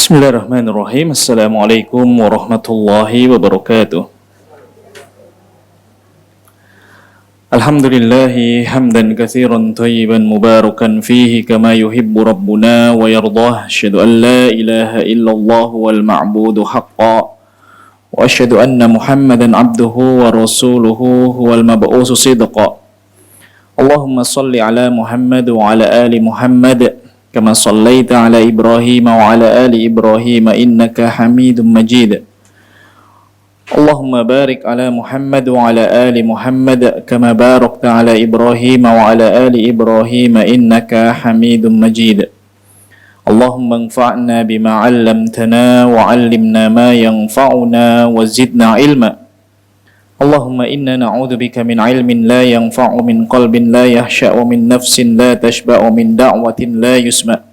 Bismillahirrahmanirrahim. Assalamualaikum warahmatullahi wabarakatuh. Alhamdulillahi hamdan katsiran thayyiban mubarakan fihi kama yuhibbu rabbuna wa yardah. Asyhadu an la ilaha illallah wal ma'budu haqqan wa asyhadu anna Muhammadan abduhu wa rasuluhu wal mab'usu sidqan. Allahumma salli ala Muhammad wa ala ali Muhammad kama sallaita ala Ibrahim wa ala ali Ibrahim innaka Hamidum Majid. Allahumma barik ala Muhammad wa ala ali Muhammad kama barakta ala Ibrahim wa ala ali Ibrahim innaka Hamidum Majid. Allahumma anfa'na bima 'allamtana wa 'allimna ma yanfa'una wa zidna ilma. Allahumma inna na'udzubika min 'ilmin la yanfa'u, min qalbin la yahsha'u, min nafsin la tashba'u, min da'watin la yusma'.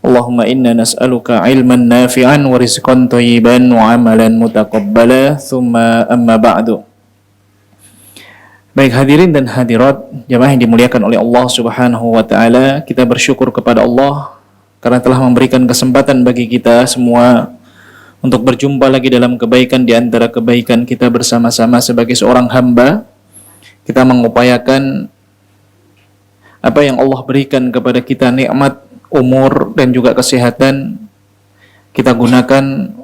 Allahumma inna nas'aluka 'ilman nafi'an wa rizqan thayyiban wa 'amalan mutaqabbala. Tsumma amma ba'du. Baik hadirin dan hadirat jamaah yang dimuliakan oleh Allah Subhanahu wa taala, kita bersyukur kepada Allah karena telah memberikan kesempatan bagi kita semua untuk berjumpa lagi dalam kebaikan di antara kebaikan kita bersama-sama sebagai seorang hamba. Kita mengupayakan apa yang Allah berikan kepada kita, nikmat umur dan juga kesehatan, kita gunakan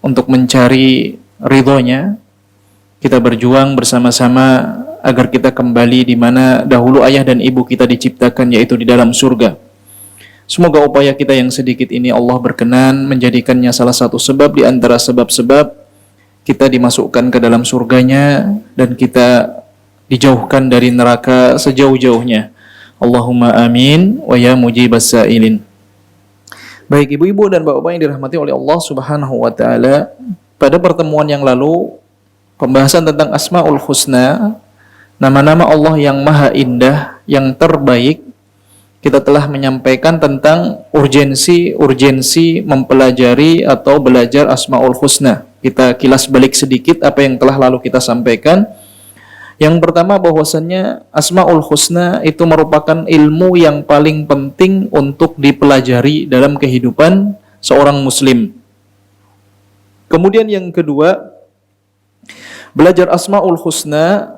untuk mencari ridhonya. Kita berjuang bersama-sama agar kita kembali di mana dahulu ayah dan ibu kita diciptakan, yaitu di dalam surga. Semoga upaya kita yang sedikit ini Allah berkenan menjadikannya salah satu sebab di antara sebab-sebab kita dimasukkan ke dalam surganya dan kita dijauhkan dari neraka sejauh-jauhnya. Allahumma amin wa ya mujibas sa'ilin. Baik ibu-ibu dan bapak-bapak yang dirahmati oleh Allah Subhanahu wa taala, pada pertemuan yang lalu pembahasan tentang Asmaul Husna, nama-nama Allah yang maha indah, yang terbaik, kita telah menyampaikan tentang urgensi mempelajari atau belajar Asmaul Husna. Kita kilas balik sedikit apa yang telah lalu kita sampaikan. Yang pertama, bahwasannya Asmaul Husna itu merupakan ilmu yang paling penting untuk dipelajari dalam kehidupan seorang muslim. Kemudian yang kedua, belajar Asmaul Husna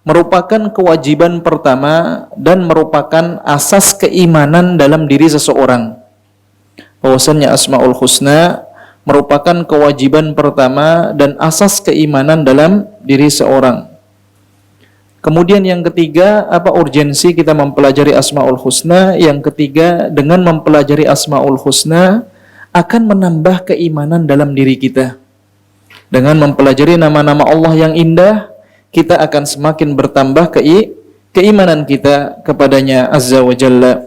merupakan kewajiban pertama dan merupakan asas keimanan dalam diri seseorang. Bahwasannya Asmaul Husna merupakan kewajiban pertama dan asas keimanan dalam diri seorang. Kemudian yang ketiga, apa urgensi kita mempelajari Asmaul Husna? Yang ketiga, dengan mempelajari Asmaul Husna akan menambah keimanan dalam diri kita. Dengan mempelajari nama-nama Allah yang indah, kita akan semakin bertambah keimanan kita kepadanya Azza wa Jalla.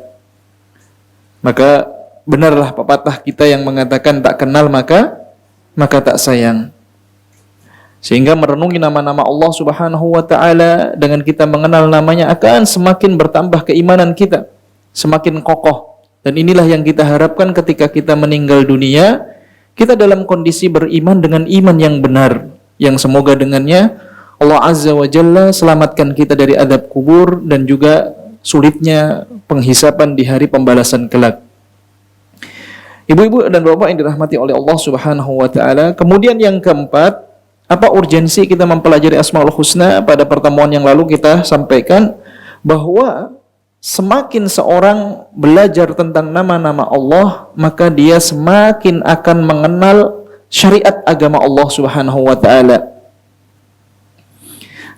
Maka benarlah pepatah kita yang mengatakan tak kenal maka tak sayang. Sehingga merenungi nama-nama Allah Subhanahu wa taala, dengan kita mengenal namanya akan semakin bertambah keimanan kita, semakin kokoh. Dan inilah yang kita harapkan ketika kita meninggal dunia, kita dalam kondisi beriman dengan iman yang benar, yang semoga dengannya Allah Azza wa Jalla selamatkan kita dari azab kubur dan juga sulitnya penghisapan di hari pembalasan kelak. Ibu-ibu dan bapak yang dirahmati oleh Allah Subhanahu wa taala. Kemudian yang keempat, apa urgensi kita mempelajari Asmaul Husna? Pada pertemuan yang lalu kita sampaikan bahwa semakin seorang belajar tentang nama-nama Allah, maka dia semakin akan mengenal syariat agama Allah Subhanahu wa taala.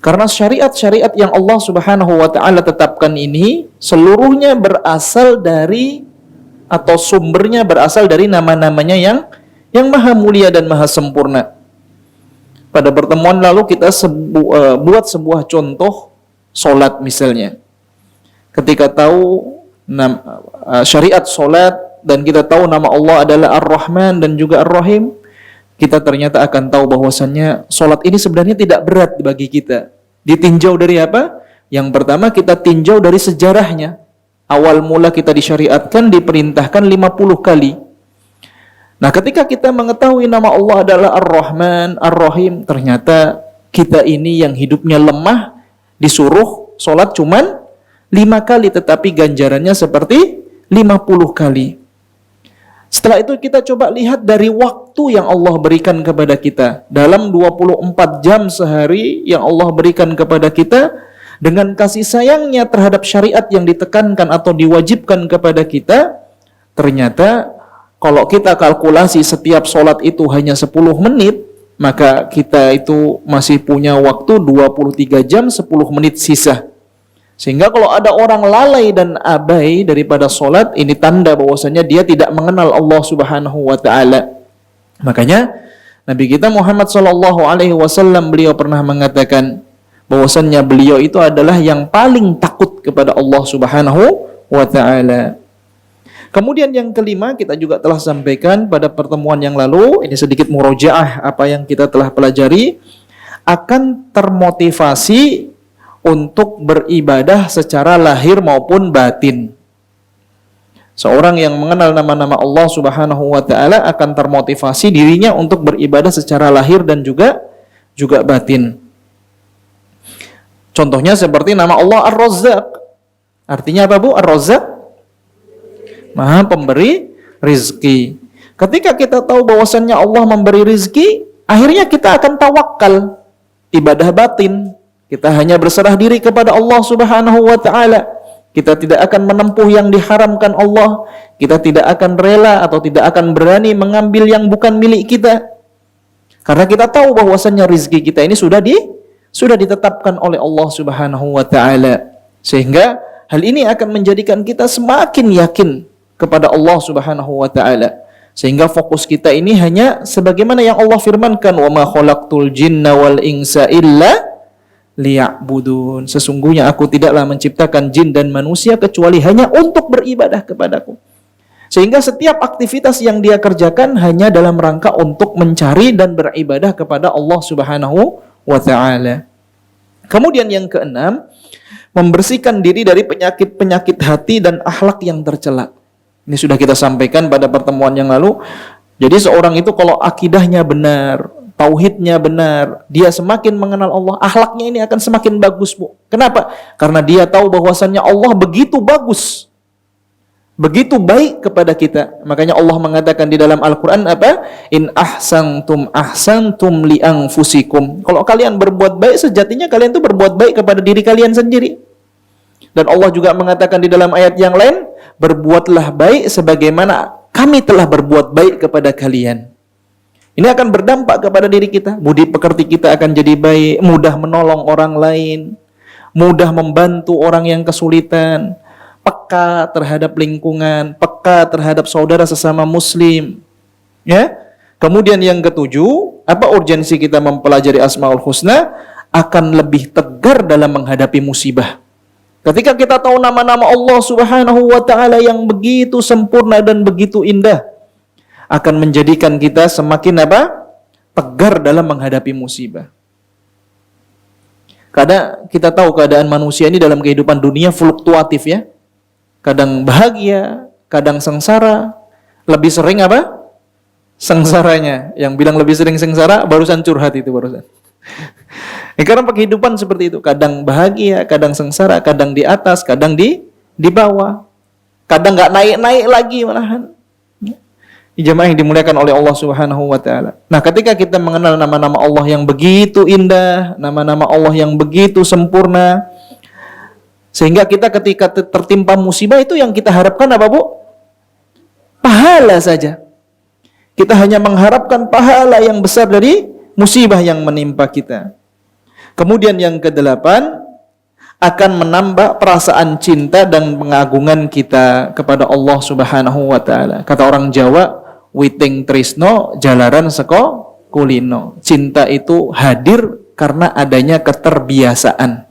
Karena syariat-syariat yang Allah Subhanahu wa taala tetapkan ini seluruhnya berasal dari atau sumbernya berasal dari nama-namanya yang maha mulia dan maha sempurna. Pada pertemuan lalu kita buat sebuah contoh solat misalnya. Ketika tahu syariat solat dan kita tahu nama Allah adalah Ar-Rahman dan juga Ar-Rahim, kita ternyata akan tahu bahwasannya solat ini sebenarnya tidak berat bagi kita. Ditinjau dari apa? Yang pertama, kita tinjau dari sejarahnya. Awal mula kita disyariatkan, diperintahkan 50 kali. Nah, ketika kita mengetahui nama Allah adalah Ar-Rahman, Ar-Rahim, ternyata kita ini yang hidupnya lemah, disuruh solat cuman 5 kali, tetapi ganjarannya seperti 50 kali. Setelah itu kita coba lihat dari waktu yang Allah berikan kepada kita. Dalam 24 jam sehari yang Allah berikan kepada kita, dengan kasih sayangnya terhadap syariat yang ditekankan atau diwajibkan kepada kita, ternyata kalau kita kalkulasi setiap sholat itu hanya 10 menit, maka kita itu masih punya waktu 23 jam 10 menit sisa. Sehingga kalau ada orang lalai dan abai daripada sholat, ini tanda bahwasanya dia tidak mengenal Allah Subhanahu wa taala. Makanya Nabi kita Muhammad sallallahu alaihi wasallam beliau pernah mengatakan bahwasannya beliau itu adalah yang paling takut kepada Allah Subhanahu wa taala. Kemudian yang kelima, kita juga telah sampaikan pada pertemuan yang lalu, ini sedikit murojaah apa yang kita telah pelajari, akan termotivasi untuk beribadah secara lahir maupun batin. Seorang yang mengenal nama-nama Allah Subhanahu wa taala akan termotivasi dirinya untuk beribadah secara lahir dan juga batin. Contohnya seperti nama Allah Ar-Razzaq. Artinya apa, Bu? Ar-Razzaq, Maha pemberi rizki. Ketika kita tahu bahwasannya Allah memberi rizki, akhirnya kita akan tawakal, ibadah batin. Kita hanya berserah diri kepada Allah Subhanahu wa taala. Kita tidak akan menempuh yang diharamkan Allah. Kita tidak akan rela atau tidak akan berani mengambil yang bukan milik kita. Karena kita tahu bahwasannya rizki kita ini sudah ditetapkan oleh Allah Subhanahu wa taala. Sehingga hal ini akan menjadikan kita semakin yakin kepada Allah Subhanahu wa taala. Sehingga fokus kita ini hanya sebagaimana yang Allah firmankan, "Wa ma khalaqtul jinna wal insa illa liya'budun." Sesungguhnya aku tidaklah menciptakan jin dan manusia kecuali hanya untuk beribadah kepadaku. Sehingga setiap aktivitas yang dia kerjakan hanya dalam rangka untuk mencari dan beribadah kepada Allah Subhanahu wa ta'ala. Kemudian yang keenam, membersihkan diri dari penyakit-penyakit hati dan akhlak yang tercela. Ini sudah kita sampaikan pada pertemuan yang lalu. Jadi seorang itu kalau akidahnya benar, tauhidnya benar, dia semakin mengenal Allah, akhlaknya ini akan semakin bagus, Bu. Kenapa? Karena dia tahu bahwasannya Allah begitu bagus, begitu baik kepada kita. Makanya Allah mengatakan di dalam Al-Quran apa? In ahsantum ahsantum li anfusikum. Kalau kalian berbuat baik, sejatinya kalian itu berbuat baik kepada diri kalian sendiri. Dan Allah juga mengatakan di dalam ayat yang lain, berbuatlah baik sebagaimana kami telah berbuat baik kepada kalian. Ini akan berdampak kepada diri kita. Budi pekerti kita akan jadi baik, mudah menolong orang lain, mudah membantu orang yang kesulitan, peka terhadap lingkungan, peka terhadap saudara sesama muslim. Ya. Kemudian yang ketujuh, apa urgensi kita mempelajari Asmaul Husna? Akan lebih tegar dalam menghadapi musibah. Ketika kita tahu nama-nama Allah Subhanahu wa taala yang begitu sempurna dan begitu indah, akan menjadikan kita semakin apa? Tegar dalam menghadapi musibah. Karena kita tahu keadaan manusia ini dalam kehidupan dunia fluktuatif ya. Kadang bahagia, kadang sengsara. Lebih sering apa? Sengsaranya. Yang bilang lebih sering sengsara barusan curhat itu barusan. Karena kehidupan seperti itu, kadang bahagia, kadang sengsara, kadang di atas, kadang di bawah, kadang nggak naik lagi malahan. Jemaah yang dimuliakan oleh Allah Subhanahu wa taala. Nah, ketika kita mengenal nama-nama Allah yang begitu indah, nama-nama Allah yang begitu sempurna, sehingga kita ketika tertimpa musibah itu yang kita harapkan apa, Bu? Pahala saja. Kita hanya mengharapkan pahala yang besar dari musibah yang menimpa kita. Kemudian yang kedelapan, akan menambah perasaan cinta dan pengagungan kita kepada Allah Subhanahu wa taala. Kata orang Jawa, witing trisno jalaran seko kulino. Cinta itu hadir karena adanya keterbiasaan.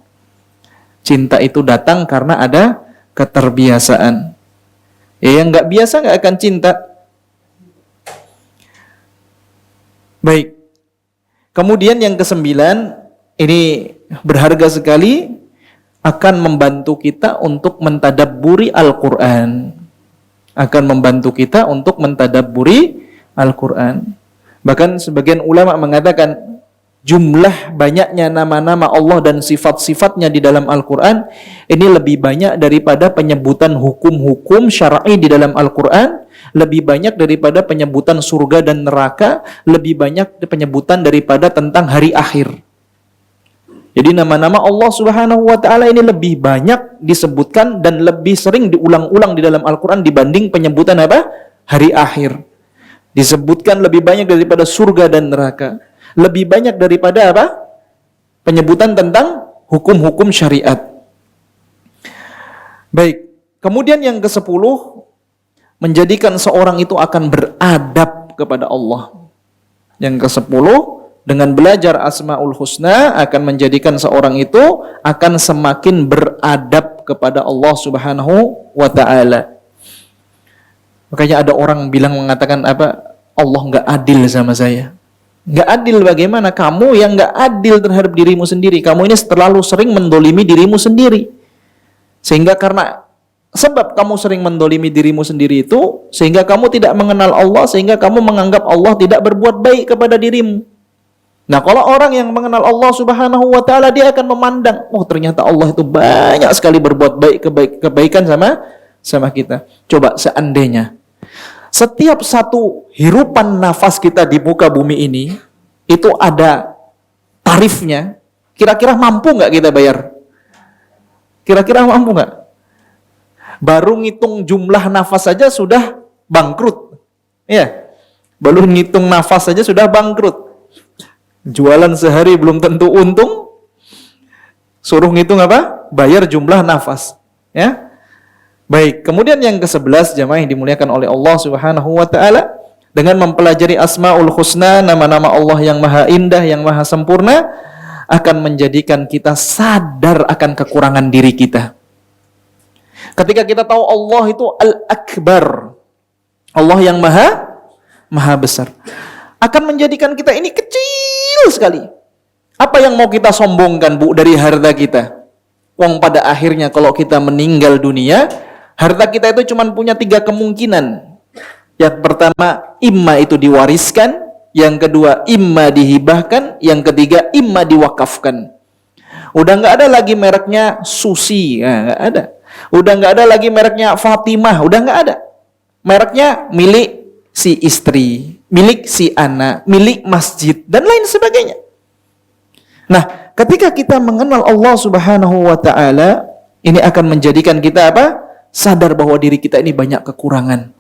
Cinta itu datang karena ada keterbiasaan. Yang nggak biasa nggak akan cinta. Baik. Kemudian yang kesembilan, ini berharga sekali, akan membantu kita untuk mentadabburi Al-Quran. Akan membantu kita untuk mentadabburi Al-Quran. Bahkan sebagian ulama mengatakan jumlah banyaknya nama-nama Allah dan sifat-sifatnya di dalam Al-Quran ini lebih banyak daripada penyebutan hukum-hukum syar'i di dalam Al-Quran, lebih banyak daripada penyebutan surga dan neraka, lebih banyak penyebutan daripada tentang hari akhir. Jadi nama-nama Allah Subhanahu wa taala ini lebih banyak disebutkan dan lebih sering diulang-ulang di dalam Al-Qur'an dibanding penyebutan apa? Hari akhir. Disebutkan lebih banyak daripada surga dan neraka, lebih banyak daripada apa? Penyebutan tentang hukum-hukum syariat. Baik. Kemudian yang ke-10, menjadikan seorang itu akan beradab kepada Allah. Yang ke-10, dengan belajar Asmaul Husna akan menjadikan seorang itu akan semakin beradab kepada Allah Subhanahu wa taala. Makanya ada orang mengatakan apa? Allah enggak adil sama saya. Enggak adil bagaimana? Kamu yang enggak adil terhadap dirimu sendiri. Kamu ini terlalu sering mendolimi dirimu sendiri. Sehingga karena sebab kamu sering mendolimi dirimu sendiri itu, sehingga kamu tidak mengenal Allah, sehingga kamu menganggap Allah tidak berbuat baik kepada dirimu. Nah, kalau orang yang mengenal Allah Subhanahu wa taala, dia akan memandang, oh ternyata Allah itu banyak sekali berbuat baik kebaikan sama kita. Coba seandainya setiap satu hirupan nafas kita di muka bumi ini itu ada tarifnya, kira-kira mampu nggak kita bayar? Kira-kira mampu nggak? Baru ngitung jumlah nafas saja sudah bangkrut. Ya. Baru ngitung nafas saja sudah bangkrut. Jualan sehari belum tentu untung. Suruh ngitung apa? Bayar jumlah nafas. Ya. Baik, kemudian yang ke-11 jamaah yang dimuliakan oleh Allah Subhanahu wa taala, dengan mempelajari Asmaul Husna, nama-nama Allah yang maha indah, yang maha sempurna, akan menjadikan kita sadar akan kekurangan diri kita. Ketika kita tahu Allah itu Al-Akbar, Allah yang maha besar, akan menjadikan kita ini kecil sekali. Apa yang mau kita sombongkan, Bu, dari harta kita? Wong pada akhirnya kalau kita meninggal dunia, harta kita itu cuma punya 3 kemungkinan. Yang pertama, imma itu diwariskan, yang kedua, imma dihibahkan, yang ketiga, imma diwakafkan. Udah nggak ada lagi mereknya Susi, nggak ada. Udah nggak ada lagi mereknya Fatimah, udah nggak ada. Mereknya milik si istri, milik si anak, milik masjid, dan lain sebagainya. Nah, ketika kita mengenal Allah Subhanahu wa ta'ala, ini akan menjadikan kita apa? Sadar bahwa diri kita ini banyak kekurangan.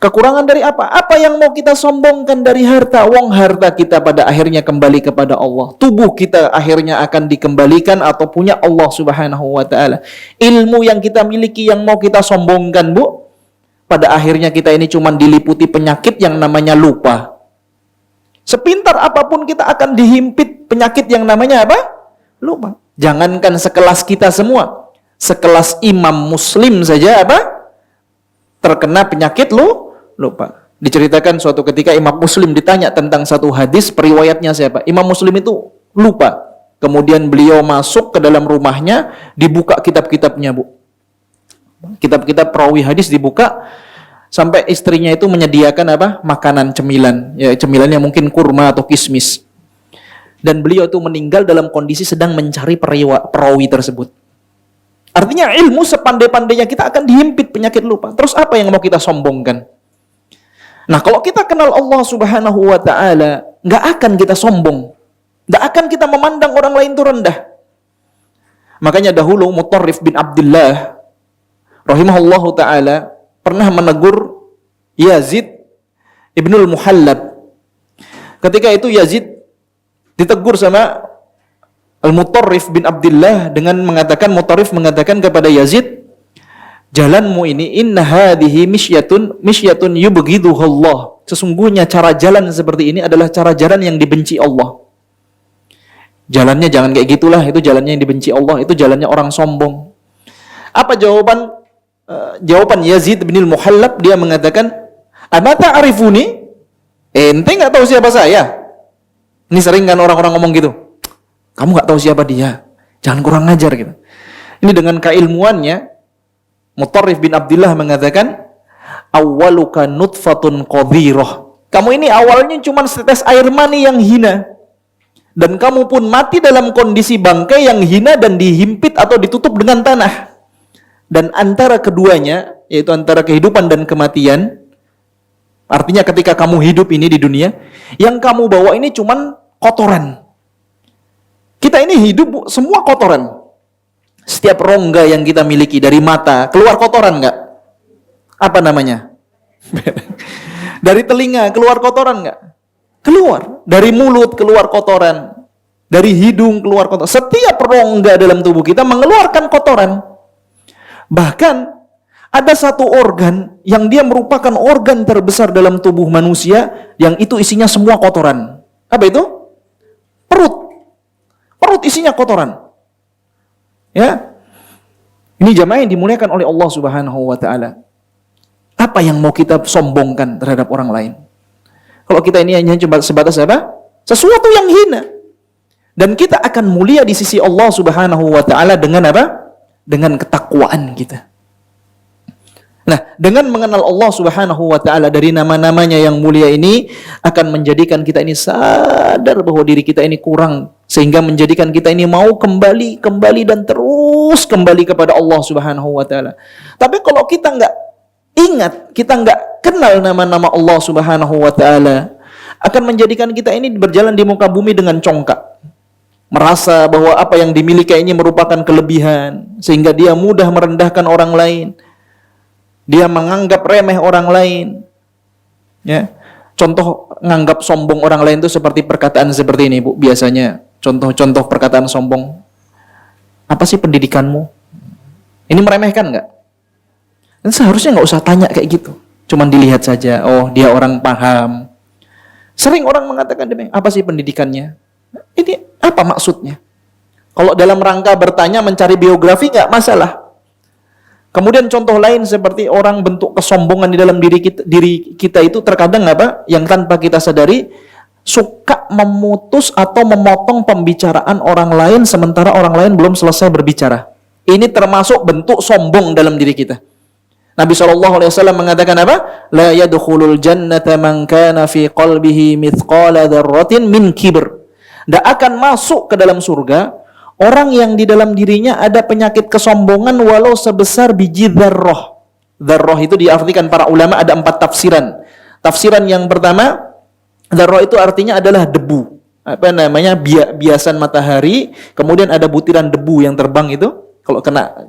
Kekurangan dari apa? Apa yang mau kita sombongkan dari harta? Wong harta kita pada akhirnya kembali kepada Allah. Tubuh kita akhirnya akan dikembalikan atau punya Allah Subhanahu wa ta'ala. Ilmu yang kita miliki yang mau kita sombongkan, Bu, pada akhirnya kita ini cuma diliputi penyakit yang namanya lupa. Sepintar apapun kita akan dihimpit penyakit yang namanya apa? Lupa. Jangankan sekelas kita semua, sekelas Imam Muslim saja apa? Terkena penyakit lupa. Diceritakan suatu ketika Imam Muslim ditanya tentang satu hadis, periwayatnya siapa? Imam Muslim itu lupa. Kemudian beliau masuk ke dalam rumahnya, dibuka kitab-kitabnya, Bu. Kitab-kitab perawi hadis dibuka, sampai istrinya itu menyediakan apa? Makanan cemilan. Ya, cemilannya mungkin kurma atau kismis. Dan beliau itu meninggal dalam kondisi sedang mencari perawi tersebut. Artinya ilmu sepandai-pandainya kita akan dihimpit penyakit lupa. Terus apa yang mau kita sombongkan? Nah, kalau kita kenal Allah Subhanahu wa ta'ala, nggak akan kita sombong. Nggak akan kita memandang orang lain itu rendah. Makanya dahulu Mutarrif bin Abdullah rahimahullahu ta'ala pernah menegur Yazid ibnul Muhallab. Ketika itu Yazid ditegur sama Al-Mutarrif bin Abdullah dengan mengatakan, Mutarrif mengatakan kepada Yazid, jalanmu ini inna hadhihi misyatun yubghiduhu Allah. Sesungguhnya cara jalan seperti ini adalah cara jalan yang dibenci Allah. Jalannya jangan kayak gitulah, itu jalannya yang dibenci Allah, itu jalannya orang sombong. Apa jawaban Yazid bin Muhallab? Dia mengatakan, "Amata arifuni?" Ente enggak tahu siapa saya? Ini sering kan orang-orang ngomong gitu. Kamu enggak tahu siapa dia. Jangan kurang ajar gitu. Ini dengan keilmuannya Mutarrif bin Abdullah mengatakan, awwaluka nutfatun qadhirah. Kamu ini awalnya cuma setetes air mani yang hina. Dan kamu pun mati dalam kondisi bangkai yang hina dan dihimpit atau ditutup dengan tanah. dan antara keduanya, yaitu antara kehidupan dan kematian, artinya ketika kamu hidup ini di dunia, yang kamu bawa ini cuman kotoran. Kita ini hidup semua kotoran. Setiap rongga yang kita miliki, dari mata keluar kotoran nggak? Apa namanya? Dari telinga keluar kotoran nggak? Keluar. Dari mulut keluar kotoran. Dari hidung keluar kotoran. Setiap rongga dalam tubuh kita mengeluarkan kotoran. Bahkan ada satu organ yang dia merupakan organ terbesar dalam tubuh manusia, yang itu isinya semua kotoran. Apa itu? Perut. Perut isinya kotoran. Ya. Ini jamaah yang dimuliakan oleh Allah Subhanahu wa taala. Apa yang mau kita sombongkan terhadap orang lain? Kalau kita ini hanya cuma sebatas apa? Sesuatu yang hina. Dan kita akan mulia di sisi Allah Subhanahu wa taala dengan apa? Dengan ketakwaan kita. Nah, dengan mengenal Allah Subhanahu wa taala dari nama-namanya yang mulia ini akan menjadikan kita ini sadar bahwa diri kita ini kurang, sehingga menjadikan kita ini mau kembali dan terus kembali kepada Allah Subhanahu wa taala. Tapi kalau kita enggak ingat, kita enggak kenal nama-nama Allah Subhanahu wa taala, akan menjadikan kita ini berjalan di muka bumi dengan congkak. Merasa bahwa apa yang dimiliki ini merupakan kelebihan, sehingga dia mudah merendahkan orang lain. Dia menganggap remeh orang lain. Ya. Contoh menganggap sombong orang lain itu seperti perkataan seperti ini, Bu. Biasanya contoh-contoh perkataan sombong. Apa sih pendidikanmu? Ini meremehkan enggak? Dan seharusnya enggak usah tanya kayak gitu. Cuman dilihat saja, oh dia orang paham. Sering orang mengatakan demikian, apa sih pendidikannya? Ini apa maksudnya? Kalau dalam rangka bertanya mencari biografi enggak masalah. Kemudian contoh lain seperti orang bentuk kesombongan di dalam diri kita itu terkadang apa? Yang tanpa kita sadari suka memutus atau memotong pembicaraan orang lain sementara orang lain belum selesai berbicara. Ini termasuk bentuk sombong dalam diri kita. Nabi SAW mengatakan apa? La yadkhulul jannata man kana fi qalbihi mithqala dzarratin min kibr. Tidak akan masuk ke dalam surga orang yang di dalam dirinya ada penyakit kesombongan walau sebesar biji dzarrah. Dzarrah itu diartikan para ulama ada 4 tafsiran. Tafsiran yang pertama, dzarrah itu artinya adalah debu. Apa namanya? Biasan matahari, kemudian ada butiran debu yang terbang itu. Kalau kena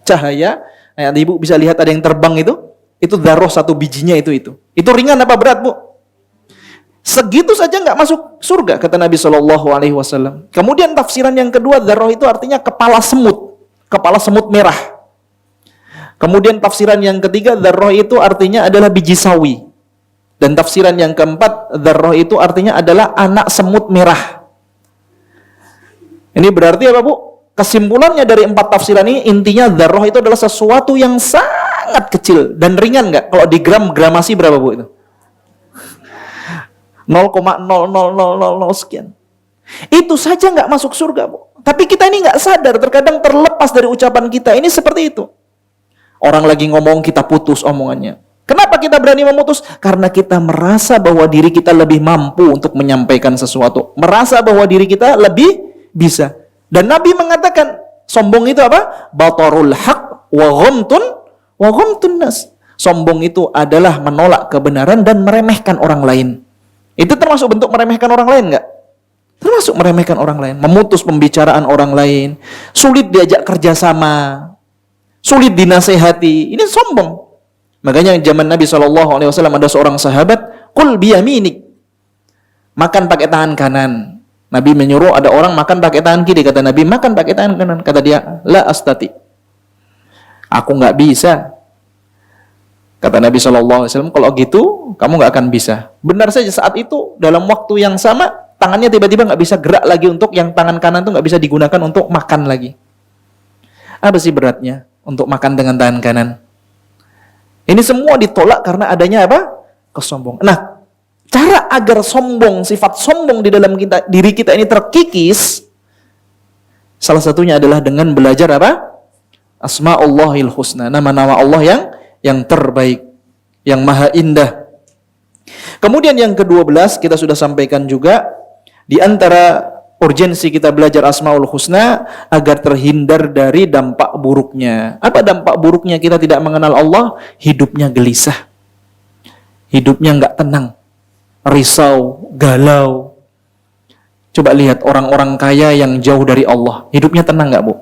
cahaya, nah, Ibu bisa lihat ada yang terbang itu dzarrah satu bijinya itu. Itu ringan apa berat, Bu? Segitu saja nggak masuk surga, kata Nabi SAW. Kemudian tafsiran yang kedua, dzarrah itu artinya kepala semut merah. Kemudian tafsiran yang ketiga, dzarrah itu artinya adalah biji sawi. Dan tafsiran yang keempat, dzarrah itu artinya adalah anak semut merah. Ini berarti apa, Bu? Kesimpulannya dari 4 tafsiran ini, intinya dzarrah itu adalah sesuatu yang sangat kecil dan ringan nggak? Kalau di gramasi berapa, Bu, itu? 0,0000 sekian. Itu saja nggak masuk surga, Bu. Tapi kita ini nggak sadar, terkadang terlepas dari ucapan kita. Ini seperti itu. Orang lagi ngomong, kita putus omongannya. Kenapa kita berani memutus? Karena kita merasa bahwa diri kita lebih mampu untuk menyampaikan sesuatu. Merasa bahwa diri kita lebih bisa. Dan Nabi mengatakan, sombong itu apa? Batarul haq wa ghamtun nas. Sombong itu adalah menolak kebenaran dan meremehkan orang lain. Itu termasuk bentuk meremehkan orang lain enggak? Termasuk meremehkan orang lain, memutus pembicaraan orang lain, sulit diajak kerjasama, sulit dinasehati. Ini sombong. Makanya zaman Nabi SAW ada seorang sahabat, qul biyaminik, makan pakai tangan kanan. Nabi menyuruh ada orang makan pakai tangan kiri. Kata Nabi, makan pakai tangan kanan. Kata dia, la astati, aku nggak bisa. Kata Nabi SAW, kalau gitu kamu nggak akan bisa. Benar saja saat itu dalam waktu yang sama tangannya tiba-tiba nggak bisa gerak lagi, untuk yang tangan kanan itu nggak bisa digunakan untuk makan lagi. Apa sih beratnya untuk makan dengan tangan kanan? Ini semua ditolak karena adanya apa? Kesombongan. Nah, cara agar sombong, sifat sombong di dalam diri kita ini terkikis, salah satunya adalah dengan belajar apa? Asma'ullahil husna, nama-nama Allah yang terbaik, yang maha indah. Kemudian yang ke-12 kita sudah sampaikan juga, di antara urgensi kita belajar Asmaul Husna agar terhindar dari dampak buruknya. Apa dampak buruknya kita tidak mengenal Allah? Hidupnya gelisah. Hidupnya nggak tenang. Risau, galau. Coba lihat orang-orang kaya yang jauh dari Allah. Hidupnya tenang nggak, Bu?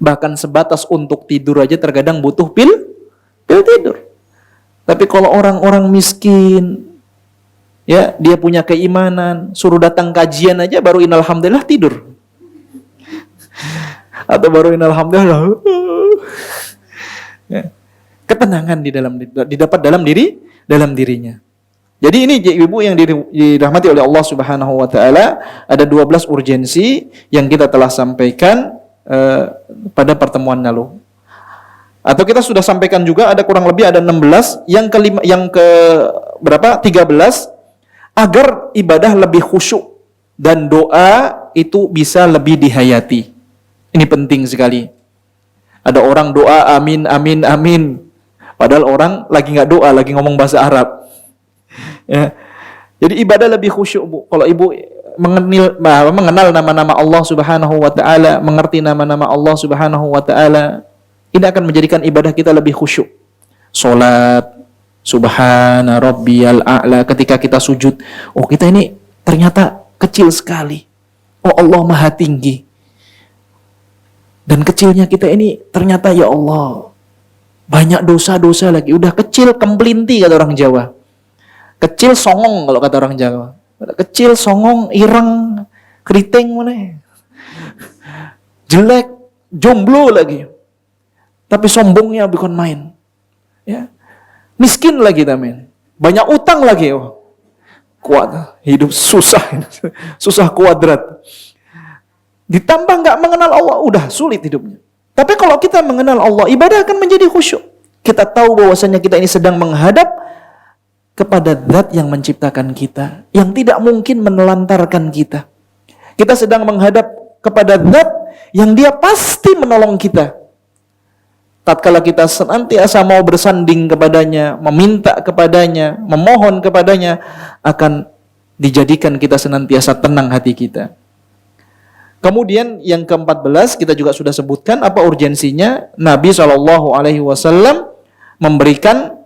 Bahkan sebatas untuk tidur aja terkadang butuh pil tidur. Tapi kalau orang-orang miskin, ya, dia punya keimanan, suruh datang kajian aja baru innalhamdulillah tidur. Atau baru innalhamdulillah. Ya. Ketenangan didapat dalam dirinya. Jadi ini ibu yang dirahmati oleh Allah Subhanahu wa taala, ada 12 urgensi yang kita telah sampaikan pada pertemuan lalu. Atau kita sudah sampaikan juga ada kurang lebih ada 16, yang ke berapa? 13, agar ibadah lebih khusyuk dan doa itu bisa lebih dihayati. Ini penting sekali. Ada orang doa amin amin amin, padahal orang lagi nggak doa, lagi ngomong bahasa Arab. Ya. Jadi ibadah lebih khusyuk, Bu. Kalau ibu mengenal nama-nama Allah Subhanahu wa taala, mengerti nama-nama Allah Subhanahu wa taala, ini akan menjadikan ibadah kita lebih khusyuk. Salat, subhana rabbiyal a'la, ketika kita sujud, oh kita ini ternyata kecil sekali. Oh Allah Maha tinggi. Dan kecilnya kita ini ternyata ya Allah banyak dosa-dosa lagi. Udah kecil kemplinti kata orang Jawa. Kecil songong kalau kata orang Jawa. Kecil songong ireng keriting mana? Jelek, jomblo lagi. Tapi sombongnya bukan main. Ya. Miskin lagi men. Banyak utang lagi. Oh. Kuat, hidup susah. Susah kuadrat. Ditambah nggak mengenal Allah, udah sulit hidupnya. Tapi kalau kita mengenal Allah, ibadah akan menjadi khusyuk. Kita tahu bahwasanya kita ini sedang menghadap kepada Zat yang menciptakan kita, yang tidak mungkin menelantarkan kita. Kita sedang menghadap kepada Zat yang Dia pasti menolong kita. Tatkala kita senantiasa mau bersanding kepadanya, meminta kepadanya, memohon kepadanya, akan dijadikan kita senantiasa tenang hati kita. Kemudian yang ke-14 kita juga sudah sebutkan apa urgensinya. Nabi SAW memberikan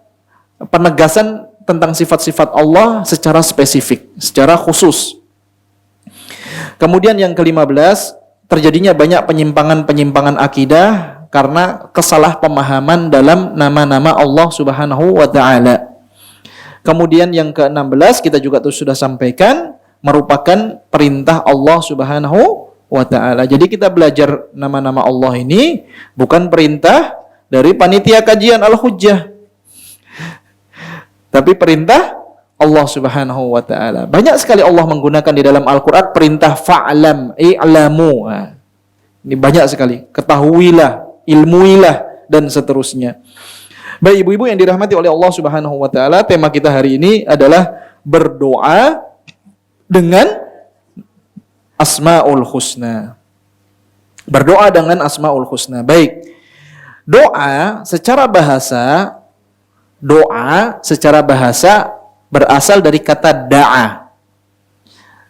penegasan tentang sifat-sifat Allah secara spesifik, secara khusus. Kemudian yang ke-15, terjadinya banyak penyimpangan-penyimpangan akidah karena kesalahpemahaman dalam nama-nama Allah Subhanahu wa taala. Kemudian yang ke-16 kita juga sudah sampaikan, merupakan perintah Allah Subhanahu wa taala. Jadi kita belajar nama-nama Allah ini bukan perintah dari panitia kajian Al-Hujjah, tapi perintah Allah Subhanahu wa taala. Banyak sekali Allah menggunakan di dalam Al-Qur'an perintah fa'lam, i'lamu. Ini banyak sekali. Ketahuilah, ilmuilah, dan seterusnya. Baik ibu-ibu yang dirahmati oleh Allah Subhanahu wa taala, tema kita hari ini adalah berdoa dengan Asmaul Husna. Berdoa dengan Asmaul Husna. Baik. Doa secara bahasa berasal dari kata da'a.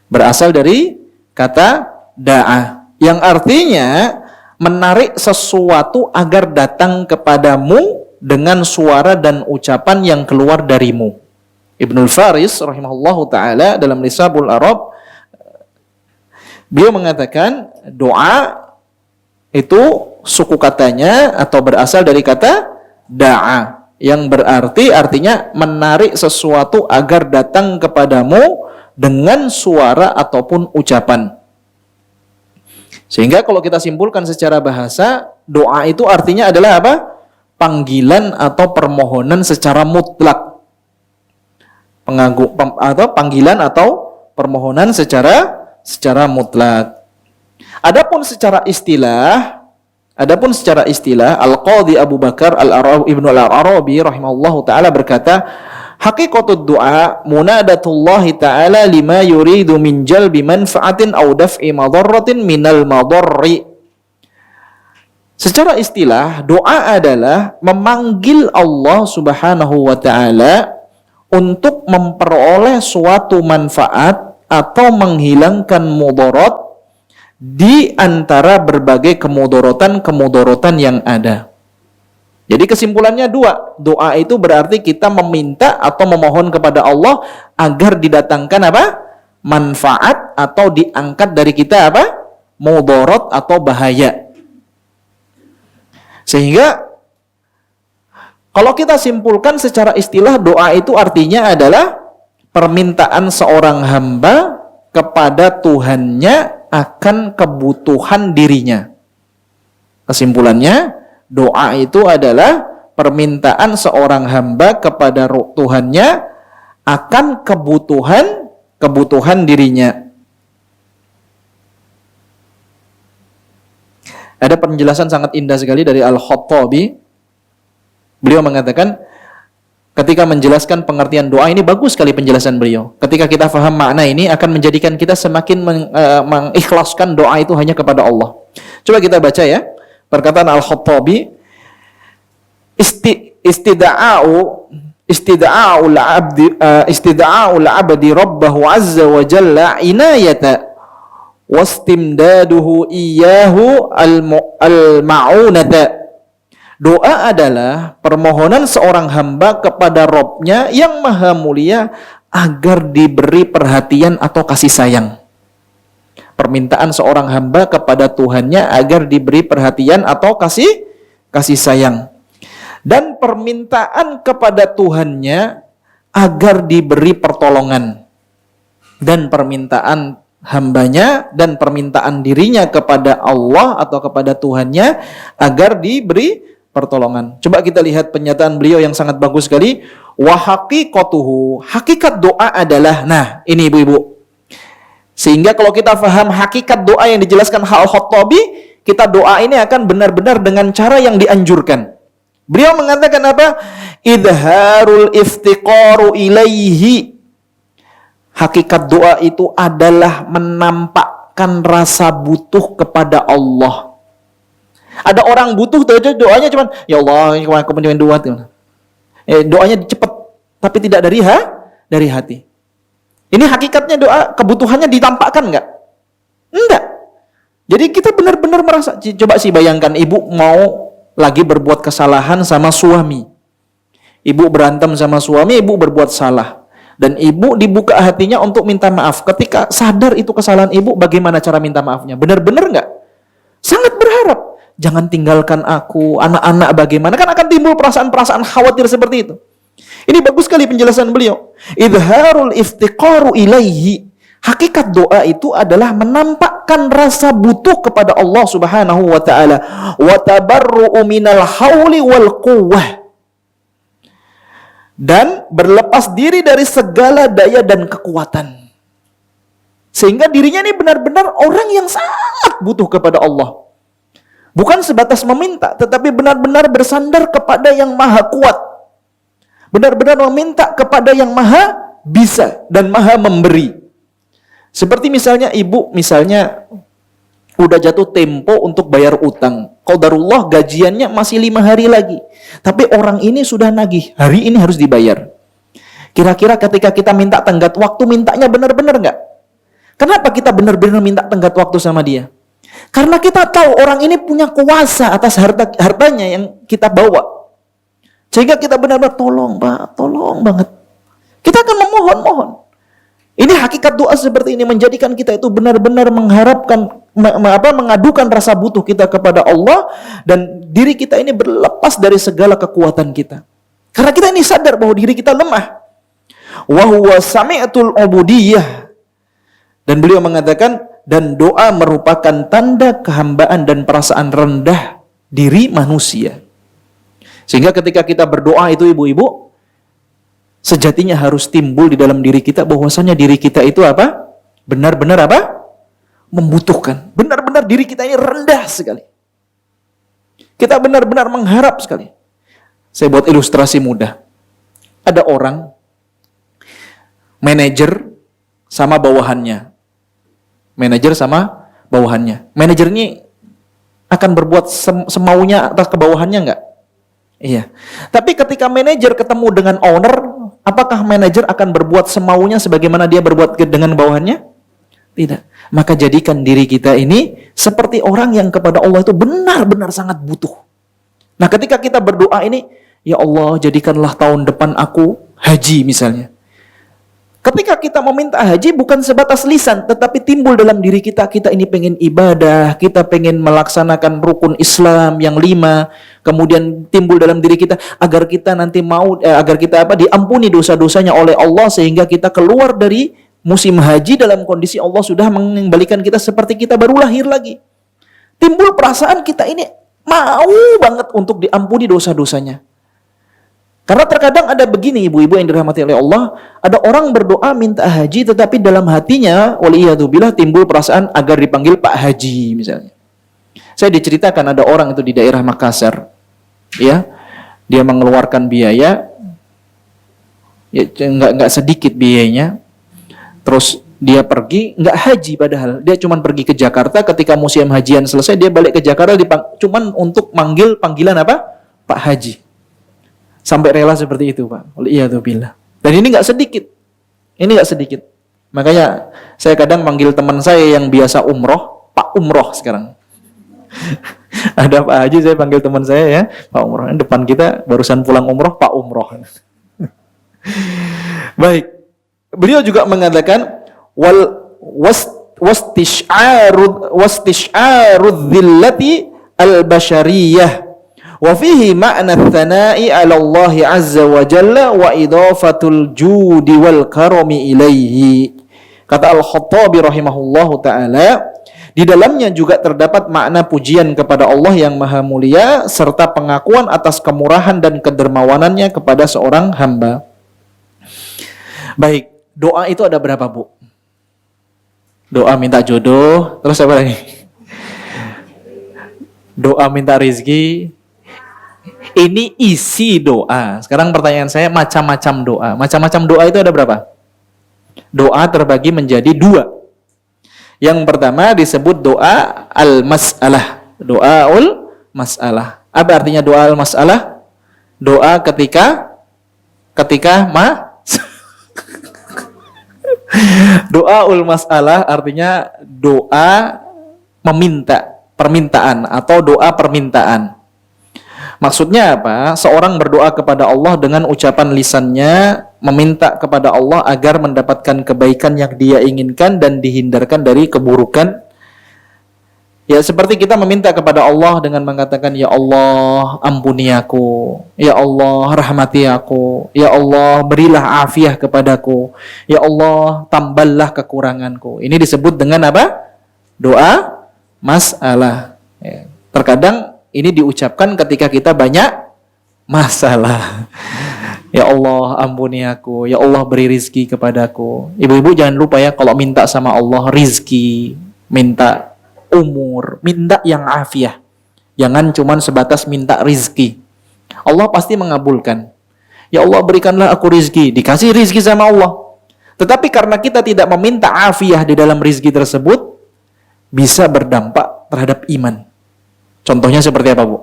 Berasal dari kata da'a, yang artinya menarik sesuatu agar datang kepadamu dengan suara dan ucapan yang keluar darimu. Ibnul Faris rahimahullahu taala dalam Lisabul Arab, beliau mengatakan doa itu suku katanya atau berasal dari kata da'a, yang berarti artinya menarik sesuatu agar datang kepadamu dengan suara ataupun ucapan. Sehingga kalau kita simpulkan secara bahasa, doa itu artinya adalah apa? Panggilan atau permohonan secara mutlak. Atau panggilan atau permohonan secara mutlak. Adapun secara istilah, Al-Qadhi Abu Bakar Ibnu Al-Arabi rahimahullahu taala berkata, haqiqatud du'a munadatullahi ta'ala lima yuridu min jalbi manfa'atin aw daf'i madarratin minal madarri. Secara istilah, doa adalah memanggil Allah Subhanahu wa taala untuk memperoleh suatu manfaat atau menghilangkan mudarat di antara berbagai kemudorotan yang ada. Jadi kesimpulannya dua. Doa itu berarti kita meminta atau memohon kepada Allah agar didatangkan apa? Manfaat atau diangkat dari kita apa? Mudarat atau bahaya. Sehingga kalau kita simpulkan secara istilah, doa itu artinya adalah permintaan seorang hamba kepada Tuhannya akan kebutuhan dirinya. Kesimpulannya, doa itu adalah permintaan seorang hamba kepada Tuhannya akan kebutuhan dirinya. Ada penjelasan sangat indah sekali dari Al-Khattabi. Beliau mengatakan, ketika menjelaskan pengertian doa ini, bagus sekali penjelasan beliau. Ketika kita faham makna ini, akan menjadikan kita semakin mengikhlaskan doa itu hanya kepada Allah. Coba kita baca ya, perkataan Al-Khattabi, istida'a'ul abdi rabbahu azza wa jalla inayata wastimdaduhu iyyahu al-ma'unata. Doa adalah permohonan seorang hamba kepada Rabb-nya yang maha mulia agar diberi perhatian atau kasih sayang. Permintaan seorang hamba kepada Tuhannya agar diberi perhatian atau kasih sayang. Dan permintaan kepada Tuhannya agar diberi pertolongan. Dan permintaan hambanya dan permintaan dirinya kepada Allah atau kepada Tuhannya agar diberi pertolongan. Coba kita lihat pernyataan beliau yang sangat bagus sekali. Wa haqiqatuhu, hakikat doa adalah, nah ini ibu-ibu. Sehingga kalau kita faham hakikat doa yang dijelaskan Al-Khattabi, kita doa ini akan benar-benar dengan cara yang dianjurkan. Beliau mengatakan apa? Idharul iftiqaru ilaihi. Hakikat doa itu adalah menampakkan rasa butuh kepada Allah. Ada orang butuh, doanya cuman, ya Allah, aku pengen doa. Doanya cepat, tapi tidak dari hati. Ini hakikatnya doa, kebutuhannya ditampakkan enggak? Enggak. Jadi kita benar-benar merasa, coba sih bayangkan, ibu mau lagi berbuat kesalahan sama suami. Ibu berantem sama suami, ibu berbuat salah. Dan ibu dibuka hatinya untuk minta maaf. Ketika sadar itu kesalahan ibu, bagaimana cara minta maafnya? Benar-benar enggak? Sangat berharap. Jangan tinggalkan aku, anak-anak bagaimana? Kan akan timbul perasaan-perasaan khawatir seperti itu. Ini bagus sekali penjelasan beliau. Idharul iftiqaru ilaihi. Hakikat doa itu adalah menampakkan rasa butuh kepada Allah Subhanahu wa taala. Wa tabarru'u minal hauli wal quwwah. Dan berlepas diri dari segala daya dan kekuatan. Sehingga dirinya ini benar-benar orang yang sangat butuh kepada Allah. Bukan sebatas meminta, tetapi benar-benar bersandar kepada yang maha kuat. Benar-benar meminta kepada yang maha bisa dan maha memberi. Seperti misalnya ibu, udah jatuh tempo untuk bayar utang. Qadarullah gajiannya masih 5 hari lagi. Tapi orang ini sudah nagih, hari ini harus dibayar. Kira-kira ketika kita minta tenggat waktu, mintanya benar-benar enggak? Kenapa kita benar-benar minta tenggat waktu sama dia? Karena kita tahu orang ini punya kuasa atas hartanya yang kita bawa. Sehingga kita benar-benar tolong Pak, tolong banget. Kita akan memohon. Ini hakikat doa seperti ini menjadikan kita itu benar-benar mengharapkan, mengadukan rasa butuh kita kepada Allah dan diri kita ini berlepas dari segala kekuatan kita. Karena kita ini sadar bahwa diri kita lemah. Wa huwa sami'atul ubudiyah. Dan beliau mengatakan, dan doa merupakan tanda kehambaan dan perasaan rendah diri manusia. Sehingga ketika kita berdoa itu ibu-ibu, sejatinya harus timbul di dalam diri kita bahwasanya diri kita itu apa? Benar-benar apa? Membutuhkan. Benar-benar diri kita ini rendah sekali. Kita benar-benar mengharap sekali. Saya buat ilustrasi mudah. Ada orang, manajer sama bawahannya. Manajer ini akan berbuat semaunya atas kebawahannya enggak? Iya. Tapi ketika manajer ketemu dengan owner, apakah manajer akan berbuat semaunya sebagaimana dia berbuat dengan bawahannya? Tidak. Maka jadikan diri kita ini seperti orang yang kepada Allah itu benar-benar sangat butuh. Nah, ketika kita berdoa ini, ya Allah, jadikanlah tahun depan aku haji misalnya. Ketika kita meminta haji bukan sebatas lisan, tetapi timbul dalam diri kita, kita ini pengen ibadah, kita pengen melaksanakan rukun Islam yang 5, kemudian timbul dalam diri kita agar kita nanti agar kita diampuni dosa-dosanya oleh Allah sehingga kita keluar dari musim haji dalam kondisi Allah sudah mengembalikan kita seperti kita baru lahir lagi. Timbul perasaan kita ini mau banget untuk diampuni dosa-dosanya. Karena terkadang ada begini ibu-ibu yang dirahmati oleh Allah, ada orang berdoa minta haji tetapi dalam hatinya waliyadzubillah timbul perasaan agar dipanggil Pak Haji misalnya. Saya diceritakan ada orang itu di daerah Makassar, ya, dia mengeluarkan biaya, ya nggak sedikit biayanya, terus dia pergi nggak haji padahal dia cuma pergi ke Jakarta, ketika musim hajian selesai dia balik ke Jakarta cuman untuk manggil panggilan apa? Pak Haji. Sampai rela seperti itu, Pak. Waliyadzubillah. Dan ini nggak sedikit. Ini nggak sedikit. Makanya saya kadang manggil teman saya yang biasa umroh, Pak Umroh sekarang. Ada Pak Haji, saya panggil teman saya ya, Pak Umroh. Depan kita barusan pulang umroh, Pak Umroh. Baik. Beliau juga mengatakan wastish'arud dhillati al-bashariyah. Wa fihi ma'na tsana'i 'ala Allah 'azza wa jalla wa idafatul judi wal karami ilaihi. Kata Al-Khattabi rahimahullahu taala, di dalamnya juga terdapat makna pujian kepada Allah yang Maha Mulia serta pengakuan atas kemurahan dan kedermawanannya kepada seorang hamba. Baik, doa itu ada berapa, Bu? Doa minta jodoh, terus apa lagi? Doa minta rezeki. Ini isi doa. Sekarang pertanyaan saya, macam-macam doa. Macam-macam doa itu ada berapa? Doa terbagi menjadi 2. Yang pertama disebut doa al-mas'alah. Doaul mas'alah. Apa artinya doa al-mas'alah? Doa ketika doaul mas'alah artinya doa meminta, permintaan atau doa permintaan. Maksudnya apa? Seorang berdoa kepada Allah dengan ucapan lisannya, meminta kepada Allah agar mendapatkan kebaikan yang dia inginkan dan dihindarkan dari keburukan. Ya, seperti kita meminta kepada Allah dengan mengatakan, ya Allah ampuni aku, ya Allah rahmati aku, ya Allah berilah afiah kepadaku, ya Allah tambahlah kekuranganku. Ini disebut dengan apa? Doa masalah. Ya. Terkadang ini diucapkan ketika kita banyak masalah. Ya Allah ampuni aku, ya Allah beri rizki kepadaku. Ibu-ibu jangan lupa ya, kalau minta sama Allah rizki, minta umur, minta yang afiah. Jangan cuma sebatas minta rizki. Allah pasti mengabulkan. Ya Allah berikanlah aku rizki, dikasih rizki sama Allah. Tetapi karena kita tidak meminta afiah di dalam rizki tersebut, bisa berdampak terhadap iman. Contohnya seperti apa, Bu?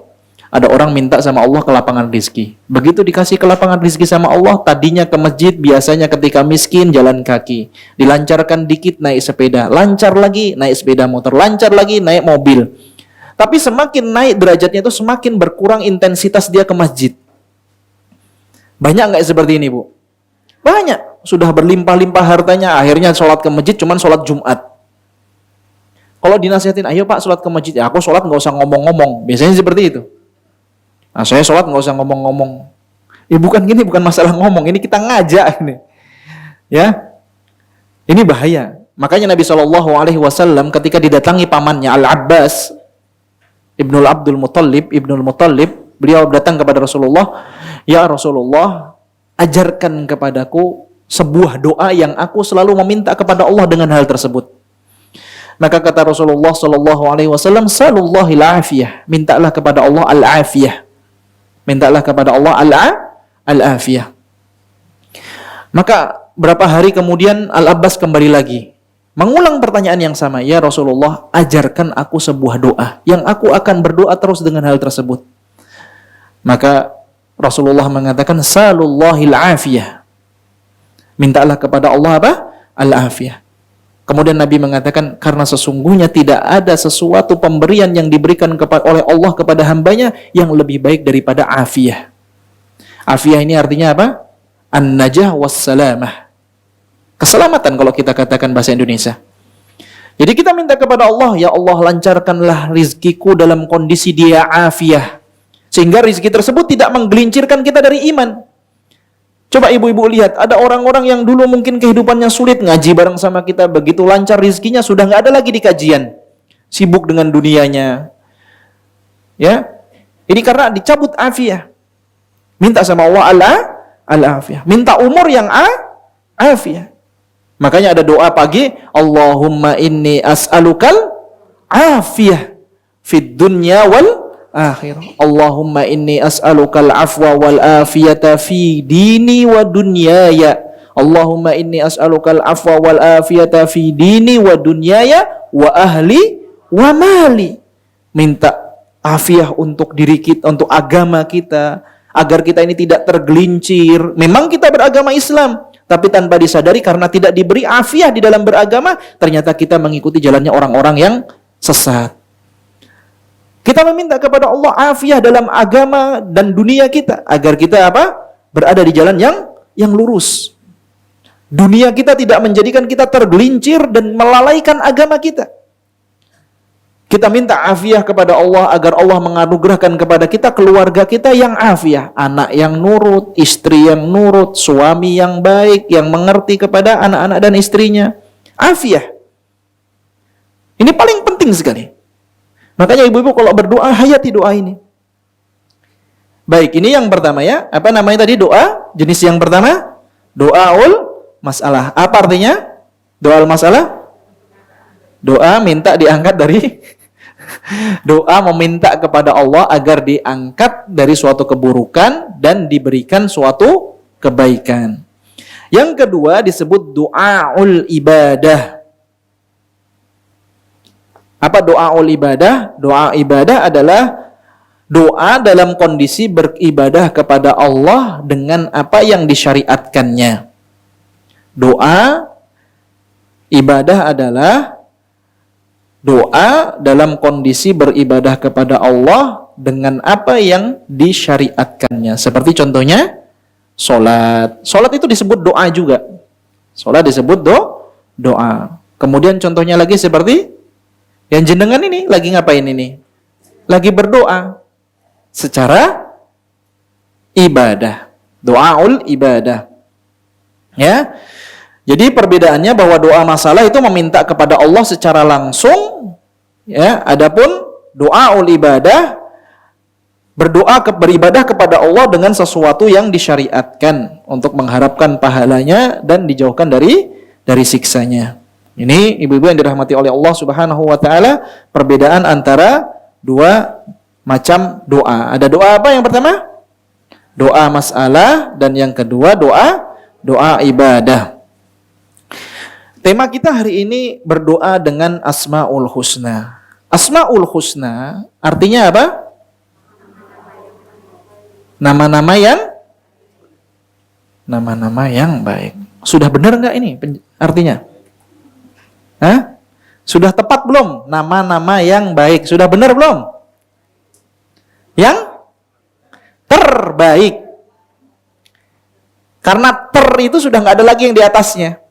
Ada orang minta sama Allah kelapangan rizki. Begitu dikasih kelapangan rizki sama Allah, tadinya ke masjid, biasanya ketika miskin jalan kaki. Dilancarkan dikit naik sepeda, lancar lagi naik sepeda motor, lancar lagi naik mobil. Tapi semakin naik derajatnya itu semakin berkurang intensitas dia ke masjid. Banyak nggak seperti ini, Bu? Banyak. Sudah berlimpah-limpah hartanya, akhirnya sholat ke masjid cuman sholat Jumat. Kalau dinasihatin, ayo Pak sholat ke masjid, ya aku sholat nggak usah ngomong-ngomong. Biasanya seperti itu. Nah, saya sholat nggak usah ngomong-ngomong. Bukan gini, bukan masalah ngomong. Ini kita ngajak ini. Ya, ini bahaya. Makanya Nabi SAW ketika didatangi pamannya Al-Abbas Ibnul Abdul Muttalib, beliau datang kepada Rasulullah, ya Rasulullah, ajarkan kepadaku sebuah doa yang aku selalu meminta kepada Allah dengan hal tersebut. Maka kata Rasulullah SAW, salullahil afiyah, mintalah kepada Allah al-afiyah. Mintalah kepada Allah al-afiyah. Maka berapa hari kemudian Al-Abbas kembali lagi, mengulang pertanyaan yang sama. Ya Rasulullah, ajarkan aku sebuah doa yang aku akan berdoa terus dengan hal tersebut. Maka Rasulullah mengatakan, salullahil afiyah. Mintalah kepada Allah apa? Al-afiyah. Kemudian Nabi mengatakan, karena sesungguhnya tidak ada sesuatu pemberian yang diberikan oleh Allah kepada hambanya yang lebih baik daripada afiyah. Afiyah ini artinya apa? An-najah was-salamah. Keselamatan kalau kita katakan bahasa Indonesia. Jadi kita minta kepada Allah, ya Allah lancarkanlah rizkiku dalam kondisi dia afiyah. Sehingga rizki tersebut tidak menggelincirkan kita dari iman. Coba ibu-ibu lihat, ada orang-orang yang dulu mungkin kehidupannya sulit, ngaji bareng sama kita, begitu lancar rizkinya, sudah nggak ada lagi di kajian. Sibuk dengan dunianya. Ya, ini karena dicabut afiyah. Minta sama Allah al-afiyah. Minta umur yang afiyah. Makanya ada doa pagi, Allahumma inni as'alukal afiyah fid dunya wal akhirah. Allahumma inni as'alukal afwa wal afiyata fi dini wa dunyaya. Allahumma inni as'alukal afwa wal afiyata fi dini wa dunyaya wa ahli wa mali. Minta afiyah untuk diri kita, untuk agama kita, agar kita ini tidak tergelincir. Memang kita beragama Islam, tapi tanpa disadari karena tidak diberi afiyah di dalam beragama, ternyata kita mengikuti jalannya orang-orang yang sesat. Kita meminta kepada Allah afiyah dalam agama dan dunia kita, agar kita apa? Berada di jalan yang lurus. Dunia kita tidak menjadikan kita tergelincir dan melalaikan agama kita. Kita minta afiyah kepada Allah agar Allah menganugerahkan kepada kita keluarga kita yang afiyah, anak yang nurut, istri yang nurut, suami yang baik, yang mengerti kepada anak-anak dan istrinya. Afiyah. Ini paling penting sekali. Makanya ibu-ibu kalau berdoa, hayati doa ini. Baik, ini yang pertama ya. Apa namanya tadi doa? Jenis yang pertama, doaul masalah. Apa artinya? Doaul masalah? Doa minta diangkat dari doa meminta kepada Allah agar diangkat dari suatu keburukan dan diberikan suatu kebaikan. Yang kedua disebut doaul ibadah. Apa doaul ibadah? Doa ibadah adalah doa dalam kondisi beribadah kepada Allah dengan apa yang disyariatkannya. Doa ibadah adalah doa dalam kondisi beribadah kepada Allah dengan apa yang disyariatkannya. Seperti contohnya sholat. Sholat itu disebut doa juga. Sholat disebut doa. Kemudian contohnya lagi seperti yang jenengan ini lagi ngapain ini? Lagi berdoa secara ibadah. Doaul ibadah. Ya. Jadi perbedaannya bahwa doa masalah itu meminta kepada Allah secara langsung, ya. Adapun doaul ibadah beribadah kepada Allah dengan sesuatu yang disyariatkan untuk mengharapkan pahalanya dan dijauhkan dari siksanya. Ini ibu-ibu yang dirahmati oleh Allah Subhanahu wa taala, perbedaan antara dua macam doa. Ada doa apa yang pertama? Doa masalah, dan yang kedua doa ibadah. Tema kita hari ini berdoa dengan Asmaul Husna. Asmaul Husna artinya apa? Nama-nama yang baik. Sudah benar enggak ini artinya? Hah? Sudah tepat belum? Nama-nama yang baik. Sudah benar belum? Yang terbaik. Karena itu sudah nggak ada lagi yang di atasnya.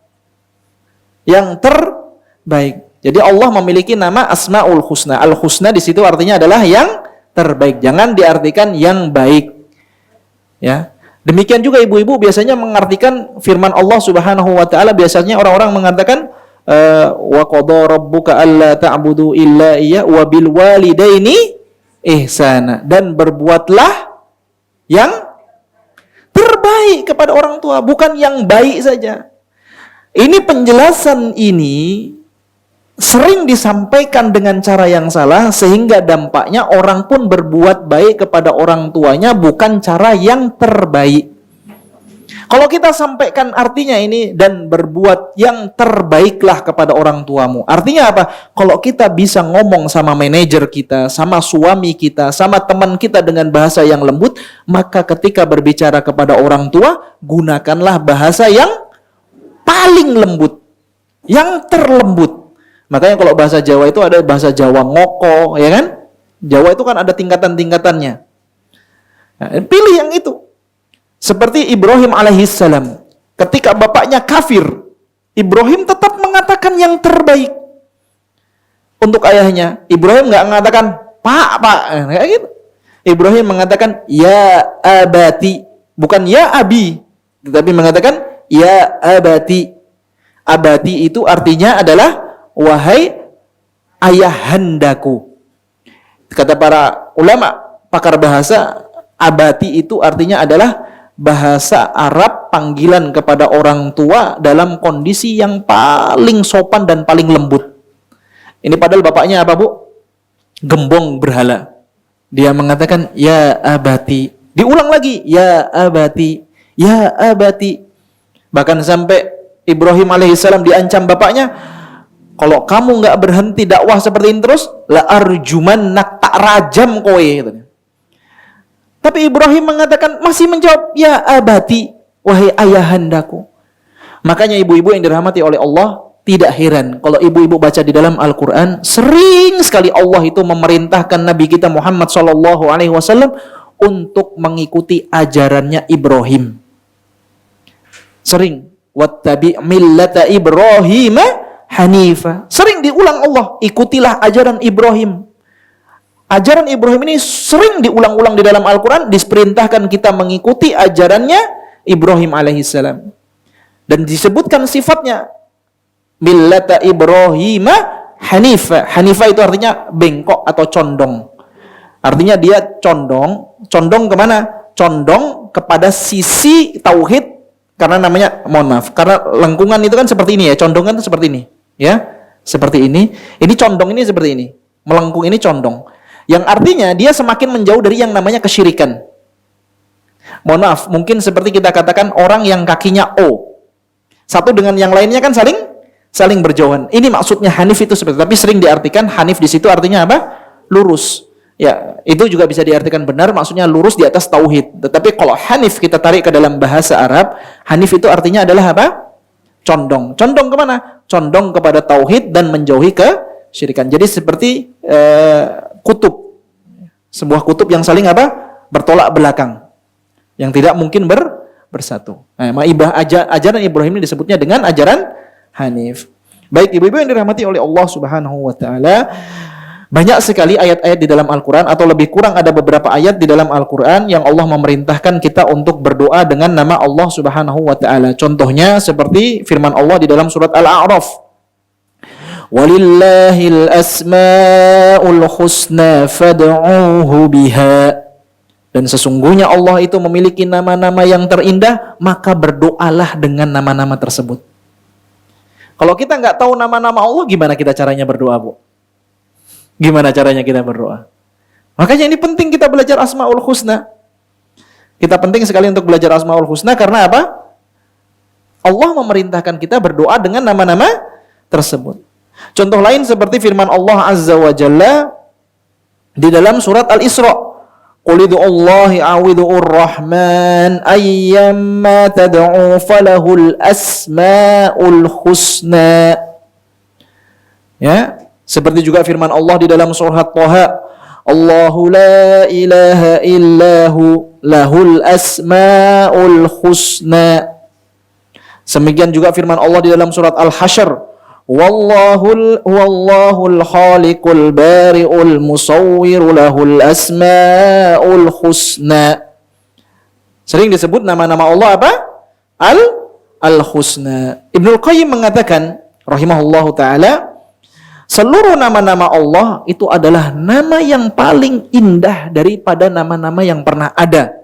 Yang terbaik. Jadi Allah memiliki nama Asmaul Husna. Al-Husna di situ artinya adalah yang terbaik. Jangan diartikan yang baik. Ya. Demikian juga ibu-ibu biasanya mengartikan firman Allah Subhanahu wa taala, biasanya orang-orang mengatakan wa qada rabbuka alla ta'budu illa iya wa bil walidaini ihsana, dan berbuatlah yang terbaik kepada orang tua, bukan yang baik saja. Ini penjelasan ini sering disampaikan dengan cara yang salah, sehingga dampaknya orang pun berbuat baik kepada orang tuanya bukan cara yang terbaik. Kalau kita sampaikan artinya ini, dan berbuat yang terbaiklah kepada orang tuamu. Artinya apa? Kalau kita bisa ngomong sama manajer kita, sama suami kita, sama teman kita dengan bahasa yang lembut, maka ketika berbicara kepada orang tua, gunakanlah bahasa yang paling lembut, yang terlembut. Makanya kalau bahasa Jawa itu ada bahasa Jawa ngoko, ya kan? Jawa itu kan ada tingkatan-tingkatannya. Nah, pilih yang itu. Seperti Ibrahim alaihissalam. Ketika bapaknya kafir, Ibrahim tetap mengatakan yang terbaik untuk ayahnya. Ibrahim nggak mengatakan pak, kayak gitu. Ibrahim mengatakan ya abati, bukan ya abi, tetapi mengatakan ya abati. Abati itu artinya adalah wahai ayahandaku. Kata para ulama pakar bahasa, abati itu artinya adalah bahasa Arab panggilan kepada orang tua dalam kondisi yang paling sopan dan paling lembut. Ini padahal bapaknya apa, Bu? Gembong berhala. Dia mengatakan ya abati. Diulang lagi ya abati, ya abati. Bahkan sampai Ibrahim alaihissalam diancam bapaknya, kalau kamu nggak berhenti dakwah seperti ini terus, la arjumannak, tak rajam kowe. Tapi Ibrahim mengatakan, masih menjawab ya abati, wahai ayahandaku. Makanya ibu-ibu yang dirahmati oleh Allah, tidak heran kalau ibu-ibu baca di dalam Al-Quran, sering sekali Allah itu memerintahkan Nabi kita Muhammad SAW untuk mengikuti ajarannya Ibrahim. Sering. Wattabi' millata Ibrahim hanifa. Sering diulang Allah, ikutilah ajaran Ibrahim. Ajaran Ibrahim ini sering diulang-ulang di dalam Al-Quran, diperintahkan kita mengikuti ajarannya Ibrahim alaihissalam. Dan disebutkan sifatnya, millata Ibrahim hanifa. Hanifa itu artinya bengkok atau condong. Artinya dia condong kemana? Condong kepada sisi tauhid. Karena namanya, mohon maaf, karena lengkungan itu kan seperti ini ya, condongan itu seperti ini, ya, seperti ini condong ini seperti ini, melengkung ini condong, yang artinya dia semakin menjauh dari yang namanya kesyirikan. Mohon maaf, mungkin seperti kita katakan orang yang kakinya O, satu dengan yang lainnya kan saling berjauhan. Ini maksudnya hanif itu seperti, tapi sering diartikan hanif di situ artinya apa? Lurus. Ya, itu juga bisa diartikan benar, maksudnya lurus di atas tauhid. Tetapi kalau hanif kita tarik ke dalam bahasa Arab, hanif itu artinya adalah apa? Condong. Condong kemana? Condong kepada tauhid dan menjauhi kesyirikan. Jadi seperti kutub. Sebuah kutub yang saling apa? Bertolak belakang. Yang tidak mungkin bersatu. Nah, ajaran Ibrahim ini disebutnya dengan ajaran hanif. Baik ibu-ibu yang dirahmati oleh Allah Subhanahu wa taala, banyak sekali ayat-ayat di dalam Al-Quran, atau lebih kurang ada beberapa ayat di dalam Al-Quran yang Allah memerintahkan kita untuk berdoa dengan nama Allah Subhanahu wa ta'ala. Contohnya seperti firman Allah di dalam surat Al-A'raf, walillahil asma'ul husna fad'uhu biha. Dan sesungguhnya Allah itu memiliki nama-nama yang terindah, maka berdoalah dengan nama-nama tersebut. Kalau kita nggak tahu nama-nama Allah, gimana kita caranya berdoa, Bu? Gimana caranya kita berdoa? Makanya ini penting kita belajar Asmaul Husna. Kita penting sekali untuk belajar Asmaul Husna karena apa? Allah memerintahkan kita berdoa dengan nama-nama tersebut. Contoh lain seperti firman Allah Azza wa Jalla di dalam surat Al-Isra. Qul ud'ullahi a'udzu'ur rahman ayyamma tad'u falahul asmaul husna. Ya, seperti juga firman Allah di dalam surat Thaha, Allahu la ilaha illahu lahul asmaul husna. Semikian juga firman Allah di dalam surat Al-Hasyr, wallahul khaliqul bari'ul musawwiru lahul asmaul husna. Sering disebut nama-nama Allah apa? Al-Husna. Ibnul Qayyim mengatakan rahimahullahu taala, seluruh nama-nama Allah itu adalah nama yang paling indah daripada nama-nama yang pernah ada.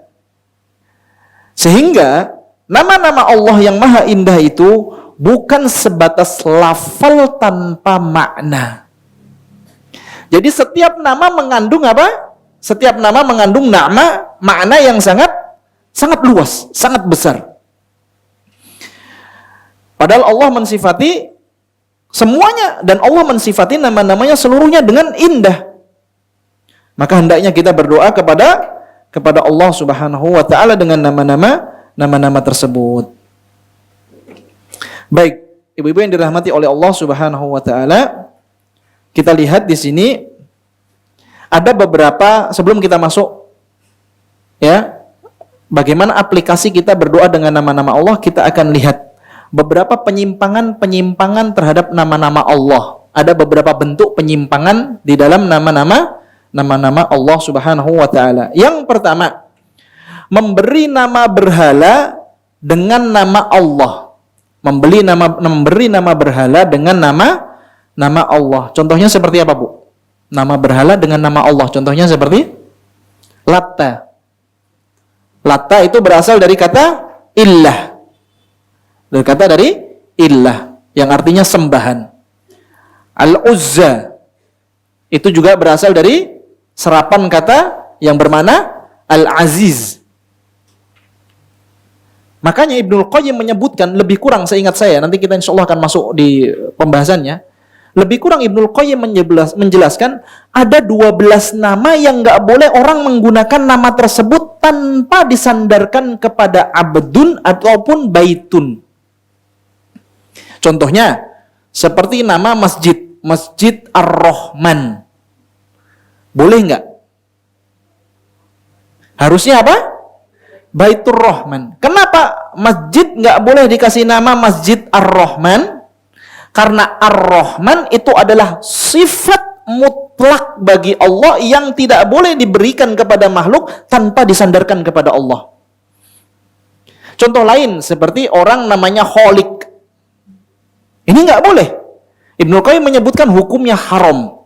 Sehingga nama-nama Allah yang maha indah itu bukan sebatas lafal tanpa makna. Jadi setiap nama mengandung apa? Setiap nama mengandung makna yang sangat luas, sangat besar. Padahal Allah mensifati semuanya, dan Allah mensifati nama-namanya seluruhnya dengan indah. Maka hendaknya kita berdoa kepada Allah Subhanahu wa taala dengan nama-nama tersebut. Baik, ibu-ibu yang dirahmati oleh Allah Subhanahu wa taala, kita lihat di sini ada beberapa, sebelum kita masuk ya, bagaimana aplikasi kita berdoa dengan nama-nama Allah, kita akan lihat beberapa penyimpangan terhadap nama-nama Allah. Ada beberapa bentuk penyimpangan di dalam nama-nama Allah Subhanahu wa taala. Yang pertama, memberi nama berhala dengan nama Allah. Memberi nama berhala dengan nama Allah. Contohnya seperti apa, Bu? Nama berhala dengan nama Allah. Contohnya seperti Latta. Latta itu berasal dari kata illah. Dari illah yang artinya sembahan. Al-Uzza itu juga berasal dari serapan kata yang bermakna Al-Aziz. Makanya Ibnul Qayyim menyebutkan, lebih kurang seingat saya, nanti kita insya Allah akan masuk di pembahasannya, lebih kurang Ibnul Qayyim menjelaskan ada 12 nama yang nggak boleh orang menggunakan nama tersebut tanpa disandarkan kepada abdun ataupun baitun. Contohnya seperti nama Masjid Ar-Rahman. Boleh nggak? Harusnya apa? Baitur Rahman. Kenapa masjid nggak boleh dikasih nama Masjid Ar-Rahman? Karena Ar-Rahman itu adalah sifat mutlak bagi Allah yang tidak boleh diberikan kepada makhluk tanpa disandarkan kepada Allah. Contoh lain seperti orang namanya Khaliq. Ini nggak boleh. Ibnu Qayyim menyebutkan hukumnya haram.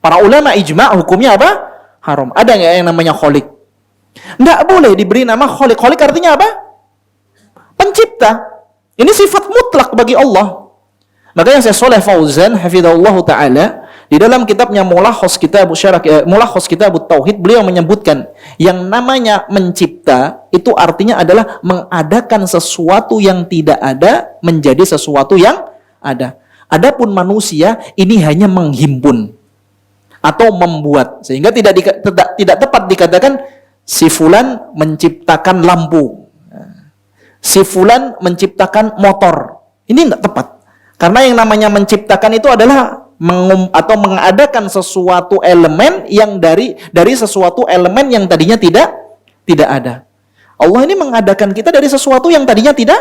Para ulama ijma' hukumnya apa? Haram. Ada nggak yang namanya Khaliq? Nggak boleh diberi nama Khaliq. Khaliq artinya apa? Pencipta. Ini sifat mutlak bagi Allah. Makanya Syekh Shalih Fauzan hafizahullah taala di dalam kitabnya Mulakhas Kitabut Tauhid, beliau menyebutkan yang namanya mencipta itu artinya adalah mengadakan sesuatu yang tidak ada menjadi sesuatu yang ada. Adapun manusia ini hanya menghimpun atau membuat, sehingga tidak tepat dikatakan si fulan menciptakan lampu, si fulan menciptakan motor. Ini enggak tepat. Karena yang namanya menciptakan itu adalah mengadakan sesuatu elemen yang dari sesuatu elemen yang tadinya tidak ada. Allah ini mengadakan kita dari sesuatu yang tadinya tidak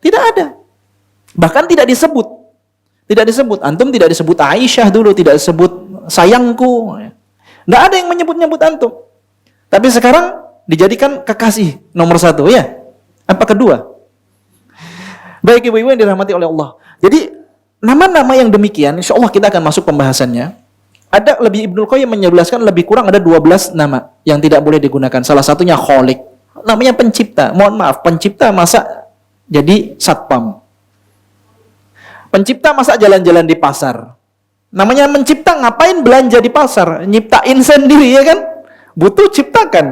ada. Bahkan tidak disebut. Antum tidak disebut Aisyah dulu, tidak disebut sayangku. Enggak ada yang menyebut-nyebut antum. Tapi sekarang dijadikan kekasih nomor 1 ya. Apa kedua? Baik ibu-ibu yang dirahmati oleh Allah. Jadi nama-nama yang demikian insya Allah kita akan masuk pembahasannya. Ada lebih, Ibnu Qayyim menjelaskan lebih kurang ada 12 nama yang tidak boleh digunakan. Salah satunya Khaliq. Namanya pencipta. Mohon maaf, pencipta masa jadi satpam. Pencipta masa jalan-jalan di pasar. Namanya mencipta, ngapain belanja di pasar? Nyiptain sendiri ya kan? Butuh ciptakan.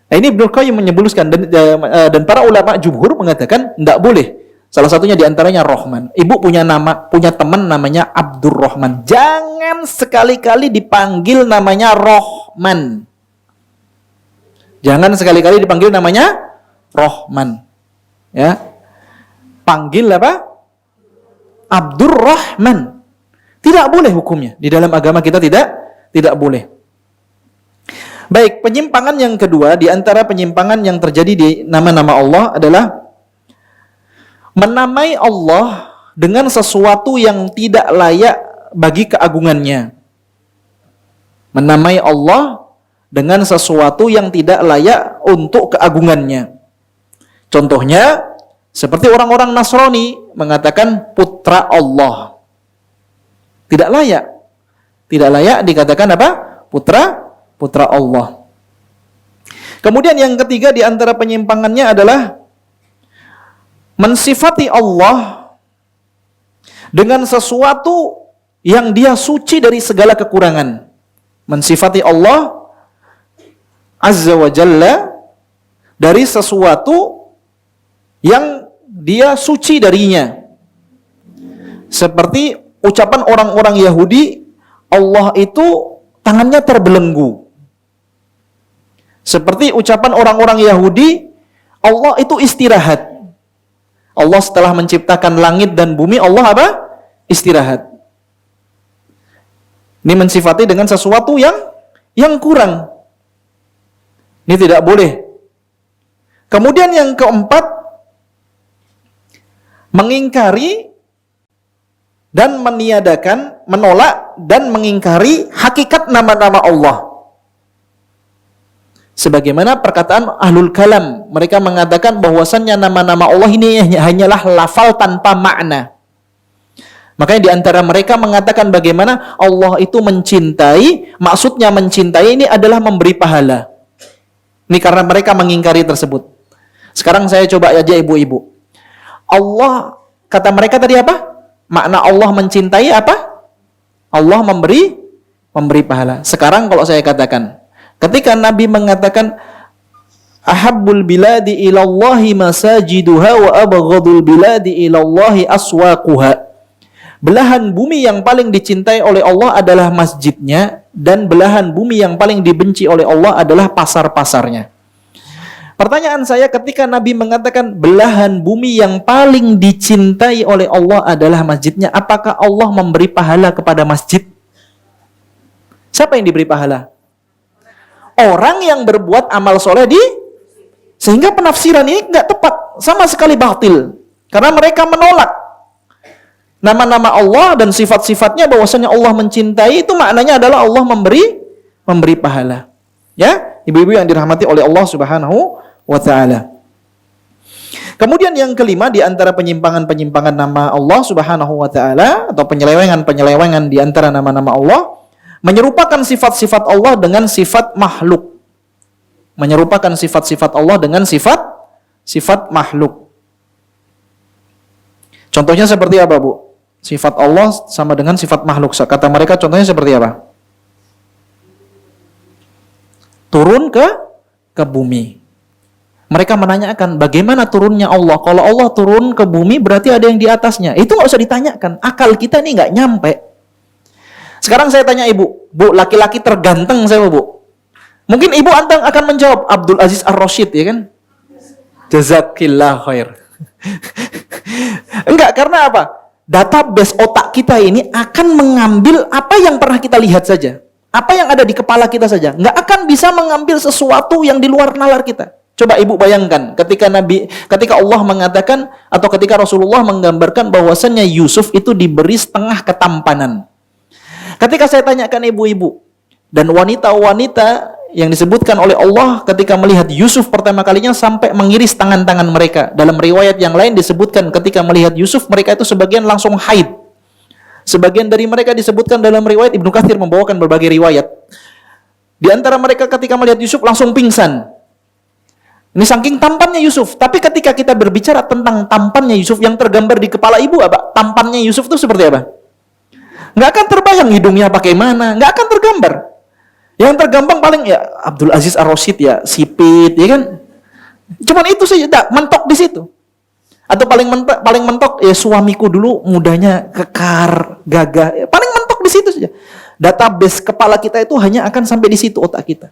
Nah, ini Ibnu Qayyim menyebutkan dan para ulama jumhur mengatakan tidak boleh. Salah satunya diantaranya Rahman. Ibu punya teman namanya Abdurrahman. Jangan sekali-kali dipanggil namanya Rahman. Jangan sekali-kali dipanggil namanya Rahman. Ya. Panggil apa? Abdurrahman. Tidak boleh hukumnya. Di dalam agama kita tidak boleh. Baik, penyimpangan yang kedua di antara penyimpangan yang terjadi di nama-nama Allah adalah menamai Allah dengan sesuatu yang tidak layak bagi keagungannya. Menamai Allah dengan sesuatu yang tidak layak untuk keagungannya. Contohnya, seperti orang-orang Nasrani mengatakan putra Allah. Tidak layak. Tidak layak dikatakan apa? Putra Allah. Kemudian yang ketiga di antara penyimpangannya adalah mensifati Allah dengan sesuatu yang dia suci dari segala kekurangan. Mensifati Allah Azza wa Jalla dari sesuatu yang dia suci darinya. Seperti ucapan orang-orang Yahudi, Allah itu tangannya terbelenggu. Seperti ucapan orang-orang Yahudi, Allah itu istirahat. Allah setelah menciptakan langit dan bumi, Allah apa? Istirahat. Ini mensifati dengan sesuatu yang kurang. Ini tidak boleh. Kemudian yang keempat, mengingkari dan meniadakan, menolak dan mengingkari hakikat nama-nama Allah. Sebagaimana perkataan ahlul kalam, mereka mengatakan bahwasannya nama-nama Allah ini hanyalah lafal tanpa makna. Makanya di antara mereka mengatakan bagaimana Allah itu mencintai, maksudnya mencintai ini adalah memberi pahala. Ini karena mereka mengingkari tersebut. Sekarang saya coba aja ibu-ibu. Allah, kata mereka tadi apa? Makna Allah mencintai apa? Allah memberi pahala. Sekarang kalau saya katakan, ketika Nabi mengatakan ahabbul biladi ilallahi masajiduha wa abghadul biladi ilallahi aswaquha. Belahan bumi yang paling dicintai oleh Allah adalah masjidnya, dan belahan bumi yang paling dibenci oleh Allah adalah pasar-pasarnya. Pertanyaan saya, ketika Nabi mengatakan belahan bumi yang paling dicintai oleh Allah adalah masjidnya, apakah Allah memberi pahala kepada masjid? Siapa yang diberi pahala? Orang yang berbuat amal soleh sehingga penafsiran ini nggak tepat, sama sekali batil. Karena mereka menolak nama-nama Allah dan sifat-sifatnya, bahwasanya Allah mencintai itu maknanya adalah Allah memberi pahala. Ya, ibu-ibu yang dirahmati oleh Allah Subhanahu wa taala. Kemudian yang kelima, di antara penyimpangan-penyimpangan nama Allah Subhanahu wa taala atau penyelewengan-penyelewengan di antara nama-nama Allah, menyerupakan sifat-sifat Allah dengan sifat makhluk. Menyerupakan sifat-sifat Allah dengan sifat makhluk. Contohnya seperti apa, Bu? Sifat Allah sama dengan sifat makhluk. Kata mereka contohnya seperti apa? Turun ke bumi. Mereka menanyakan bagaimana turunnya Allah. Kalau Allah turun ke bumi berarti ada yang di atasnya. Itu nggak usah ditanyakan. Akal kita ini nggak nyampe. Sekarang saya tanya ibu, Bu, laki-laki terganteng saya, Bu. Mungkin ibu antang akan menjawab Abdul Aziz Ar-Rasyid, ya kan? Jazakillah khair. Enggak, karena apa? Database otak kita ini akan mengambil apa yang pernah kita lihat saja. Apa yang ada di kepala kita saja. Enggak akan bisa mengambil sesuatu yang di luar nalar kita. Coba ibu bayangkan, ketika Allah mengatakan, atau ketika Rasulullah menggambarkan bahwasannya Yusuf itu diberi setengah ketampanan. Ketika saya tanyakan ibu-ibu dan wanita-wanita yang disebutkan oleh Allah ketika melihat Yusuf pertama kalinya sampai mengiris tangan-tangan mereka. Dalam riwayat yang lain disebutkan ketika melihat Yusuf mereka itu sebagian langsung haid. Sebagian dari mereka disebutkan dalam riwayat, Ibnu Katsir membawakan berbagai riwayat. Di antara mereka ketika melihat Yusuf langsung pingsan. Ini saking tampannya Yusuf. Tapi ketika kita berbicara tentang tampannya Yusuf, yang tergambar di kepala ibu apa? Tampannya Yusuf itu seperti apa? Nggak akan terbayang hidungnya pakai mana, nggak akan tergambar. Yang tergampang paling ya Abdul Aziz Ar-Rasyid, ya sipit, ya kan? Cuman itu saja, mentok di situ. Atau paling mentok ya suamiku dulu mudanya kekar, gagah. Ya, paling mentok di situ saja. Database kepala kita itu hanya akan sampai di situ otak kita.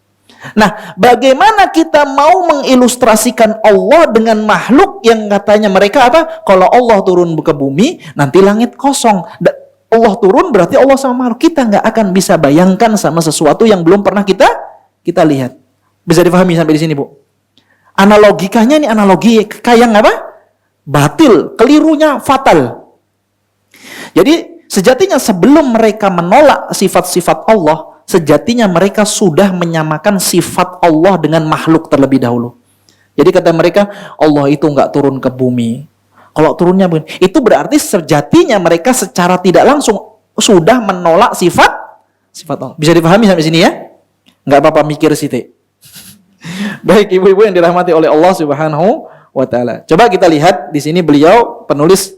Nah, bagaimana kita mau mengilustrasikan Allah dengan makhluk yang katanya mereka apa? Kalau Allah turun ke bumi, nanti langit kosong. Allah turun berarti Allah sama makhluk. Kita nggak akan bisa bayangkan sama sesuatu yang belum pernah kita lihat. Bisa dipahami sampai di sini, Bu? Analogikanya ini analogi kayak apa? Batil, kelirunya fatal. Jadi sejatinya sebelum mereka menolak sifat-sifat Allah, sejatinya mereka sudah menyamakan sifat Allah dengan makhluk terlebih dahulu. Jadi kata mereka, Allah itu nggak turun ke bumi. Kalau turunnya begini, itu berarti sejatinya mereka secara tidak langsung sudah menolak sifat Allah. Bisa dipahami sampai sini ya? Nggak apa-apa mikir sithik. Baik ibu-ibu yang dirahmati oleh Allah Subhanahu wa taala. Coba kita lihat di sini beliau penulis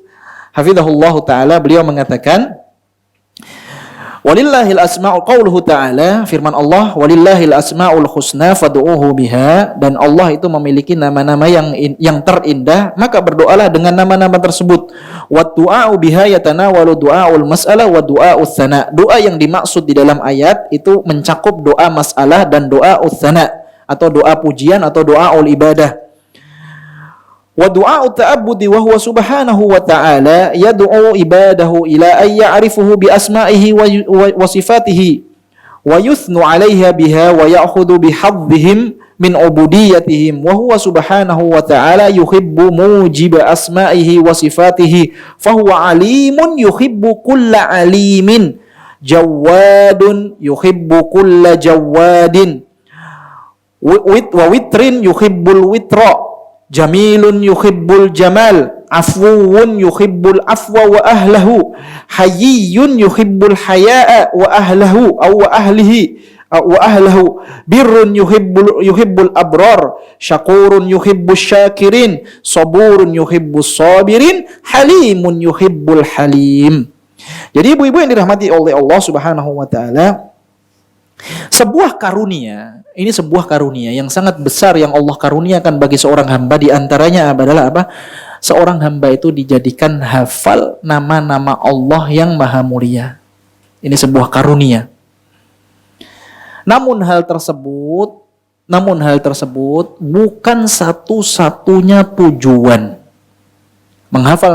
hafizahullah taala, beliau mengatakan walillahil asma'ul qauluhu ta'ala, firman Allah, walillahil asma'ul husna fad'uuhu biha, dan Allah itu memiliki nama-nama yang terindah, maka berdoalah dengan nama-nama tersebut. Wa du'a'u biha yatanawalu du'aul mas'alah wa du'a'ul tsana. Doa yang dimaksud di dalam ayat itu mencakup doa masalah dan doa tsana, atau doa pujian atau doa ibadah. Wa du'a'u ta'abbudi wa huwa subhanahu wa ta'ala yad'u ibadahu ila an ya'rifuhu bi asma'ihi wa sifatihi wa yuthnu 'alaiha biha wa ya'khudhu bi hadzihim min ubudiyatihim wa huwa subhanahu wa ta'ala yuhibbu mujiba asma'ihi wa sifatihi fa huwa 'alimun yuhibbu kulla 'alimin jawadun yuhibbu kulla jawadin wa witrin yuhibbul witra jamilun yuhibbul jamal, afwun yuhibbul afwa wa ahlahu, hayyun yuhibbul haya'a wa ahlahu wa ahlahu, birrun yuhibbul abrar, syakurun yuhibbus syakirin, saburun yuhibbus sabirin, halimun yuhibbul halim. Jadi ibu-ibu yang dirahmati oleh Allah Subhanahu wa taala, sebuah karunia, ini sebuah karunia yang sangat besar yang Allah karuniakan bagi seorang hamba, di antaranya adalah apa? Seorang hamba itu dijadikan hafal nama-nama Allah yang maha mulia. Ini sebuah karunia. Namun hal tersebut bukan satu-satunya tujuan. Menghafal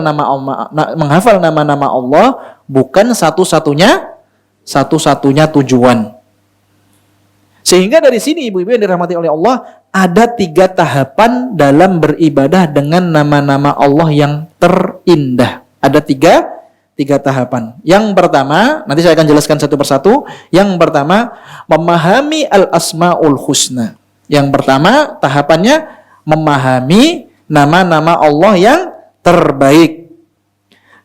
nama-nama Allah bukan satu-satunya tujuan. Sehingga dari sini ibu-ibu yang dirahmati oleh Allah, ada 3 tahapan dalam beribadah dengan nama-nama Allah yang terindah. Ada tiga tahapan. Yang pertama, nanti saya akan jelaskan satu persatu. Yang pertama, memahami al-asma'ul husna. Yang pertama, tahapannya memahami nama-nama Allah yang terbaik.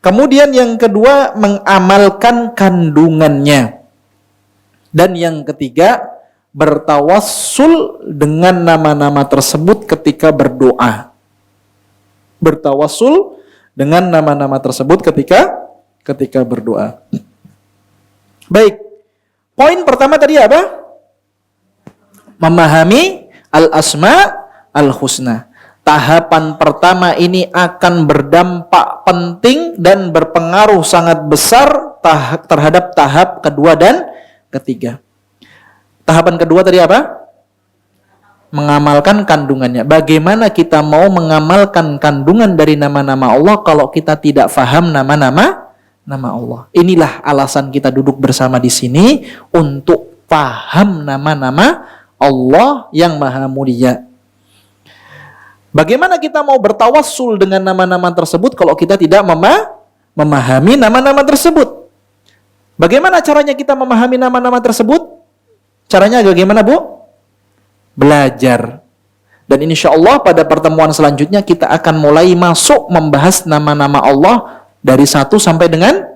Kemudian yang kedua, mengamalkan kandungannya. Dan yang ketiga, bertawassul dengan nama-nama tersebut ketika berdoa. Bertawassul dengan nama-nama tersebut ketika berdoa. Baik. Poin pertama tadi apa? Memahami al-asma al-husna. Tahapan pertama ini akan berdampak penting dan berpengaruh sangat besar terhadap tahap kedua dan ketiga. Tahapan kedua tadi apa? Mengamalkan kandungannya. Bagaimana kita mau mengamalkan kandungan dari nama-nama Allah kalau kita tidak faham nama Allah? Inilah alasan kita duduk bersama di sini, untuk paham nama-nama Allah yang maha mulia. Bagaimana kita mau bertawassul dengan nama-nama tersebut kalau kita tidak memahami nama-nama tersebut? Bagaimana caranya kita memahami nama-nama tersebut? Caranya bagaimana, Bu? Belajar. Dan insya Allah pada pertemuan selanjutnya kita akan mulai masuk membahas nama-nama Allah dari 1 sampai dengan,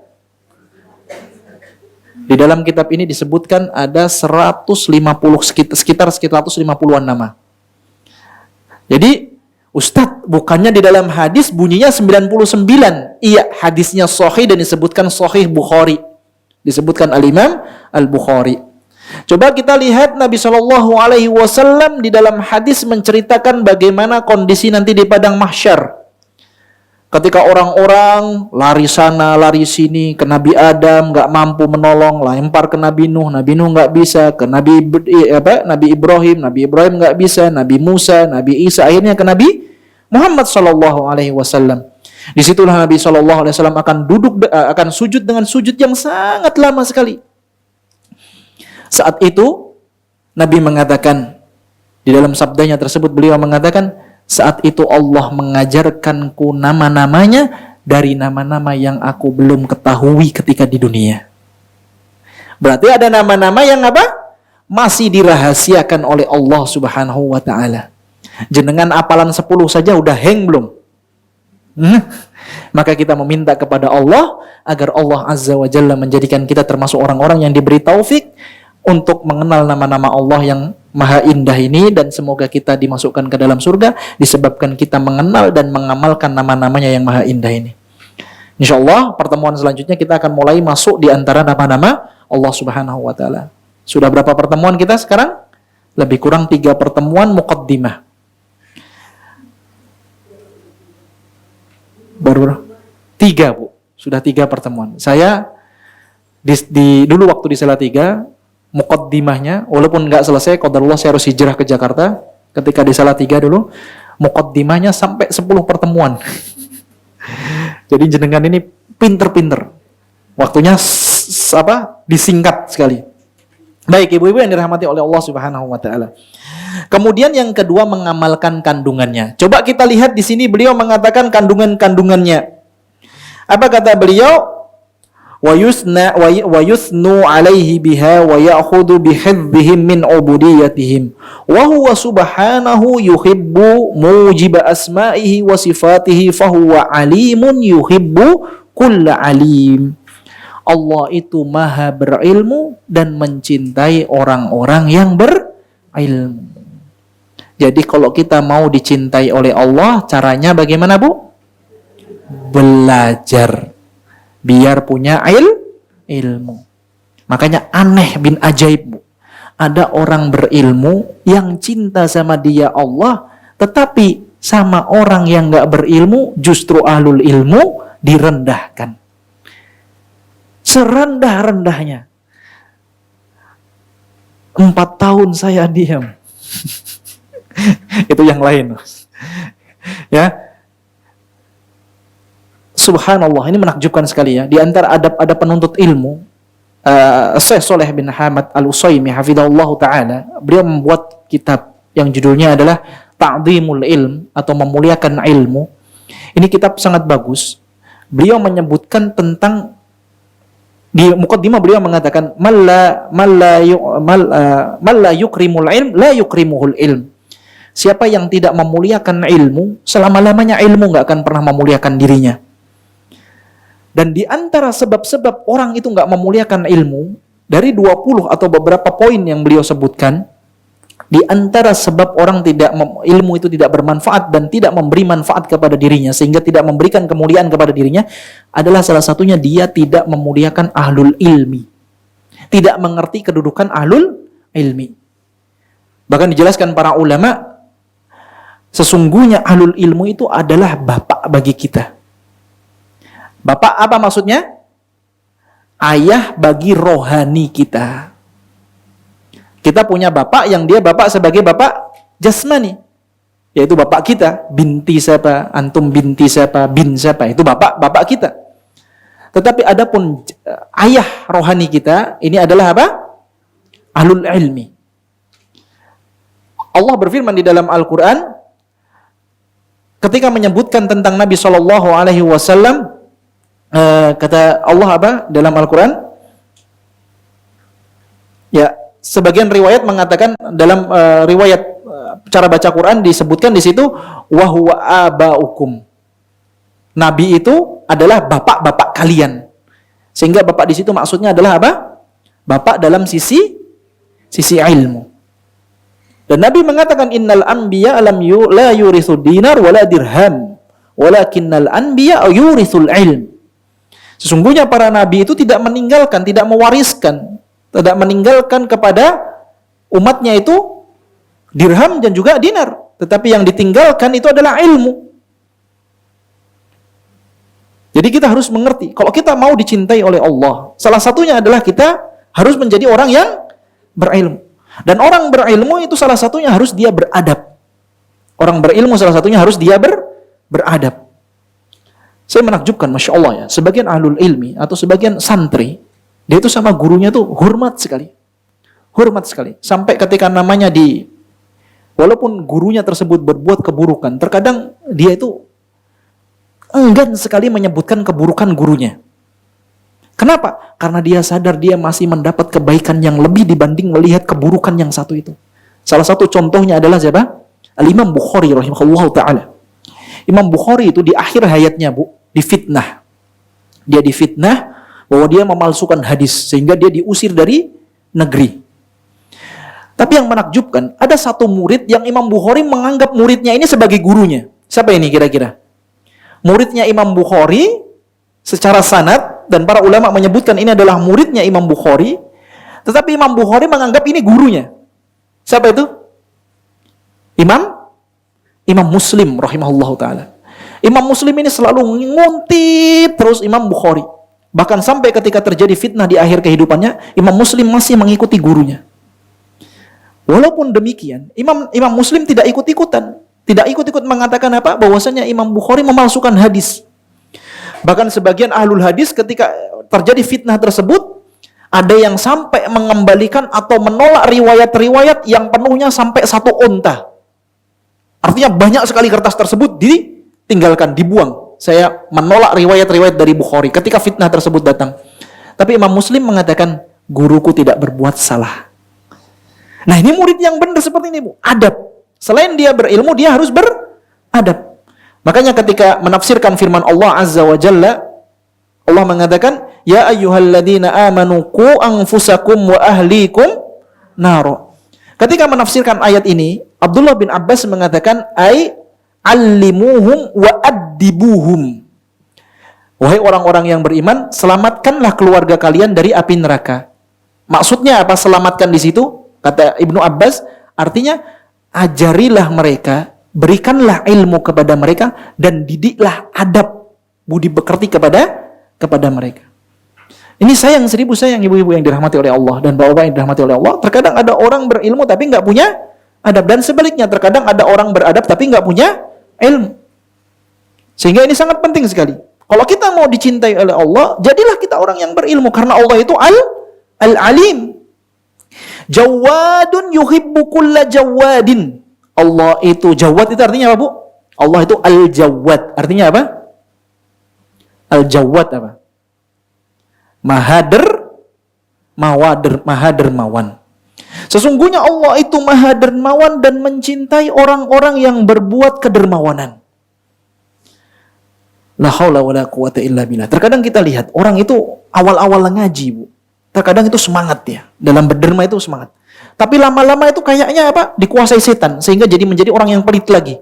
di dalam kitab ini disebutkan ada 150 150-an nama. Jadi Ustadz, bukannya di dalam hadis bunyinya 99? Iya, hadisnya sahih dan disebutkan sahih Bukhari. Disebutkan Al-Imam Al-Bukhari. Coba kita lihat Nabi SAW di dalam hadis menceritakan bagaimana kondisi nanti di padang mahsyar. Ketika orang-orang lari sana, lari sini, ke Nabi Adam nggak mampu menolong, lempar ke Nabi Nuh nggak bisa, ke Nabi Ibrahim nggak bisa, Nabi Musa, Nabi Isa, akhirnya ke Nabi Muhammad SAW. Disitulah Nabi SAW akan sujud dengan sujud yang sangat lama sekali. Saat itu Nabi mengatakan, di dalam sabdanya tersebut beliau mengatakan, saat itu Allah mengajarkanku nama-namanya dari nama-nama yang aku belum ketahui ketika di dunia. Berarti ada nama-nama yang apa? Masih dirahasiakan oleh Allah Subhanahu wa taala. Jenengan apalan 10 saja udah hang belum? Maka kita meminta kepada Allah agar Allah Azza wa Jalla menjadikan kita termasuk orang-orang yang diberi taufik untuk mengenal nama-nama Allah yang maha indah ini, dan semoga kita dimasukkan ke dalam surga disebabkan kita mengenal dan mengamalkan nama-namanya yang maha indah ini. InsyaAllah pertemuan selanjutnya kita akan mulai masuk di antara nama-nama Allah Subhanahu wa taala. Sudah berapa pertemuan kita sekarang? Lebih kurang 3 pertemuan muqaddimah. Baru 3, Bu. Sudah 3 pertemuan. Saya dulu waktu di Salatiga, muqaddimahnya, walaupun nggak selesai, qadarullah saya harus hijrah ke Jakarta ketika di Salatiga dulu. Muqaddimahnya sampai 10 pertemuan. Jadi jenengan ini pinter-pinter. Waktunya disingkat sekali. Baik, ibu-ibu yang dirahmati oleh Allah Subhanahu wa taala. Kemudian yang kedua, mengamalkan kandungannya. Coba kita lihat di sini beliau mengatakan kandungannya. Apa kata beliau? Wa yusnu alaihi biha wa ya'khudhu bihadzihim min ubudiyatihim wa huwa subhanahu yuhibbu mujiba asma'ihi wa sifatihi fahuwa alimun yuhibbu kulla alim. Allah itu maha berilmu dan mencintai orang-orang yang berilmu. Jadi kalau kita mau dicintai oleh Allah, caranya bagaimana, Bu? Belajar. Biar punya ilmu. Makanya aneh bin ajaib, Bu. Ada orang berilmu yang cinta sama dia Allah, tetapi sama orang yang gak berilmu, justru ahlul ilmu direndahkan. Serendah-rendahnya. 4 tahun saya diam. Itu yang lain. Ya. Subhanallah, ini menakjubkan sekali ya. Di antara adab-adab penuntut ilmu, Syekh Shalih bin Hamad Al-Utsaimin hafizahullah taala, beliau membuat kitab yang judulnya adalah Ta'dhimul Ilm atau memuliakan ilmu. Ini kitab sangat bagus. Beliau menyebutkan tentang, di muqaddimah beliau mengatakan man la yukrimul ilm la yukrimuhul ilm. Siapa yang tidak memuliakan ilmu, selama-lamanya ilmu enggak akan pernah memuliakan dirinya. Dan di antara sebab-sebab orang itu enggak memuliakan ilmu, dari 20 atau beberapa poin yang beliau sebutkan, di antara sebab orang ilmu itu tidak bermanfaat dan tidak memberi manfaat kepada dirinya, sehingga tidak memberikan kemuliaan kepada dirinya, adalah salah satunya dia tidak memuliakan ahlul ilmi. Tidak mengerti kedudukan ahlul ilmi. Bahkan dijelaskan para ulama, sesungguhnya ahlul ilmu itu adalah bapak bagi kita. Bapak apa maksudnya? Ayah bagi rohani kita. Kita punya bapak yang dia bapak sebagai bapak jasmani, yaitu bapak kita. Binti siapa, antum binti siapa, bin siapa, itu bapak kita. Tetapi adapun ayah rohani kita, ini adalah apa? Ahlul ilmi. Allah berfirman di dalam Al-Quran, ketika menyebutkan tentang Nabi SAW, kata Allah apa dalam Al-Quran? Ya, sebagian riwayat mengatakan dalam riwayat cara baca Quran disebutkan di situ wa huwa abaukum. Nabi itu adalah bapak-bapak kalian. Sehingga bapak di situ maksudnya adalah apa? Bapak dalam sisi ilmu. Dan Nabi mengatakan innal anbiya la yurithu dinar wala dirham walakinnal anbiya yurithul ilm. Sesungguhnya para nabi itu tidak meninggalkan, tidak mewariskan, tidak meninggalkan kepada umatnya itu dirham dan juga dinar. Tetapi yang ditinggalkan itu adalah ilmu. Jadi kita harus mengerti, kalau kita mau dicintai oleh Allah, salah satunya adalah kita harus menjadi orang yang berilmu. Dan orang berilmu itu salah satunya harus dia beradab. Orang berilmu salah satunya harus dia beradab. Saya menakjubkan, Masya Allah ya, sebagian ahlul ilmi atau sebagian santri, dia itu sama gurunya tuh hormat sekali. Hormat sekali. Sampai ketika namanya walaupun gurunya tersebut berbuat keburukan, terkadang dia itu enggan sekali menyebutkan keburukan gurunya. Kenapa? Karena dia sadar dia masih mendapat kebaikan yang lebih dibanding melihat keburukan yang satu itu. Salah satu contohnya adalah siapa? Al-Imam Bukhari rahimahullah ta'ala. Imam Bukhari itu di akhir hayatnya, Bu, difitnah. Dia difitnah bahwa dia memalsukan hadis sehingga dia diusir dari negeri. Tapi yang menakjubkan, ada satu murid yang Imam Bukhari menganggap muridnya ini sebagai gurunya. Siapa ini kira-kira? Muridnya Imam Bukhari secara sanad, dan para ulama menyebutkan ini adalah muridnya Imam Bukhari, tetapi Imam Bukhari menganggap ini gurunya. Siapa itu? Imam Muslim rahimahullahu ta'ala. Imam Muslim ini selalu nguntit terus Imam Bukhari. Bahkan sampai ketika terjadi fitnah di akhir kehidupannya, Imam Muslim masih mengikuti gurunya. Walaupun demikian, Imam Muslim tidak ikut-ikutan. Tidak ikut-ikut mengatakan apa? Bahwasanya Imam Bukhari memalsukan hadis. Bahkan sebagian ahlul hadis ketika terjadi fitnah tersebut, ada yang sampai mengembalikan atau menolak riwayat-riwayat yang penuhnya sampai 1 unta. Artinya banyak sekali kertas tersebut ditinggalkan, dibuang. Saya menolak riwayat-riwayat dari Bukhari ketika fitnah tersebut datang. Tapi Imam Muslim mengatakan, guruku tidak berbuat salah. Nah, ini murid yang benar seperti ini, Bu. Adab. Selain dia berilmu, dia harus beradab. Makanya ketika menafsirkan firman Allah Azza wa Jalla, Allah mengatakan, ya ayyuhalladzina amanu qu anfusakum wa ahlikum naro. Ketika menafsirkan ayat ini, Abdullah bin Abbas mengatakan, ai allimuhum wa addibuhum. Wahai orang-orang yang beriman, selamatkanlah keluarga kalian dari api neraka. Maksudnya apa selamatkan di situ? Kata Ibnu Abbas, artinya ajarilah mereka, berikanlah ilmu kepada mereka, dan didiklah adab, budi pekerti kepada mereka. Ini sayang ibu-ibu yang dirahmati oleh Allah dan bapak-bapak yang dirahmati oleh Allah. Terkadang ada orang berilmu tapi nggak punya adab, dan sebaliknya terkadang ada orang beradab tapi nggak punya ilmu. Sehingga ini sangat penting sekali. Kalau kita mau dicintai oleh Allah, jadilah kita orang yang berilmu, karena Allah itu al-alim. Jawadun yuhibbu kulla jawadin. Allah itu jawad, itu artinya apa, Bu? Allah itu al-jawad. Artinya apa? Al-jawad apa? Maha dermawan. Sesungguhnya Allah itu maha dermawan dan mencintai orang-orang yang berbuat kedermawanan. La haula wala quwata illa billah. Terkadang kita lihat orang itu awal-awal ngaji, Bu. Terkadang itu semangat ya. Dalam berderma itu semangat. Tapi lama-lama itu kayaknya apa? Dikuasai setan sehingga menjadi orang yang pelit lagi.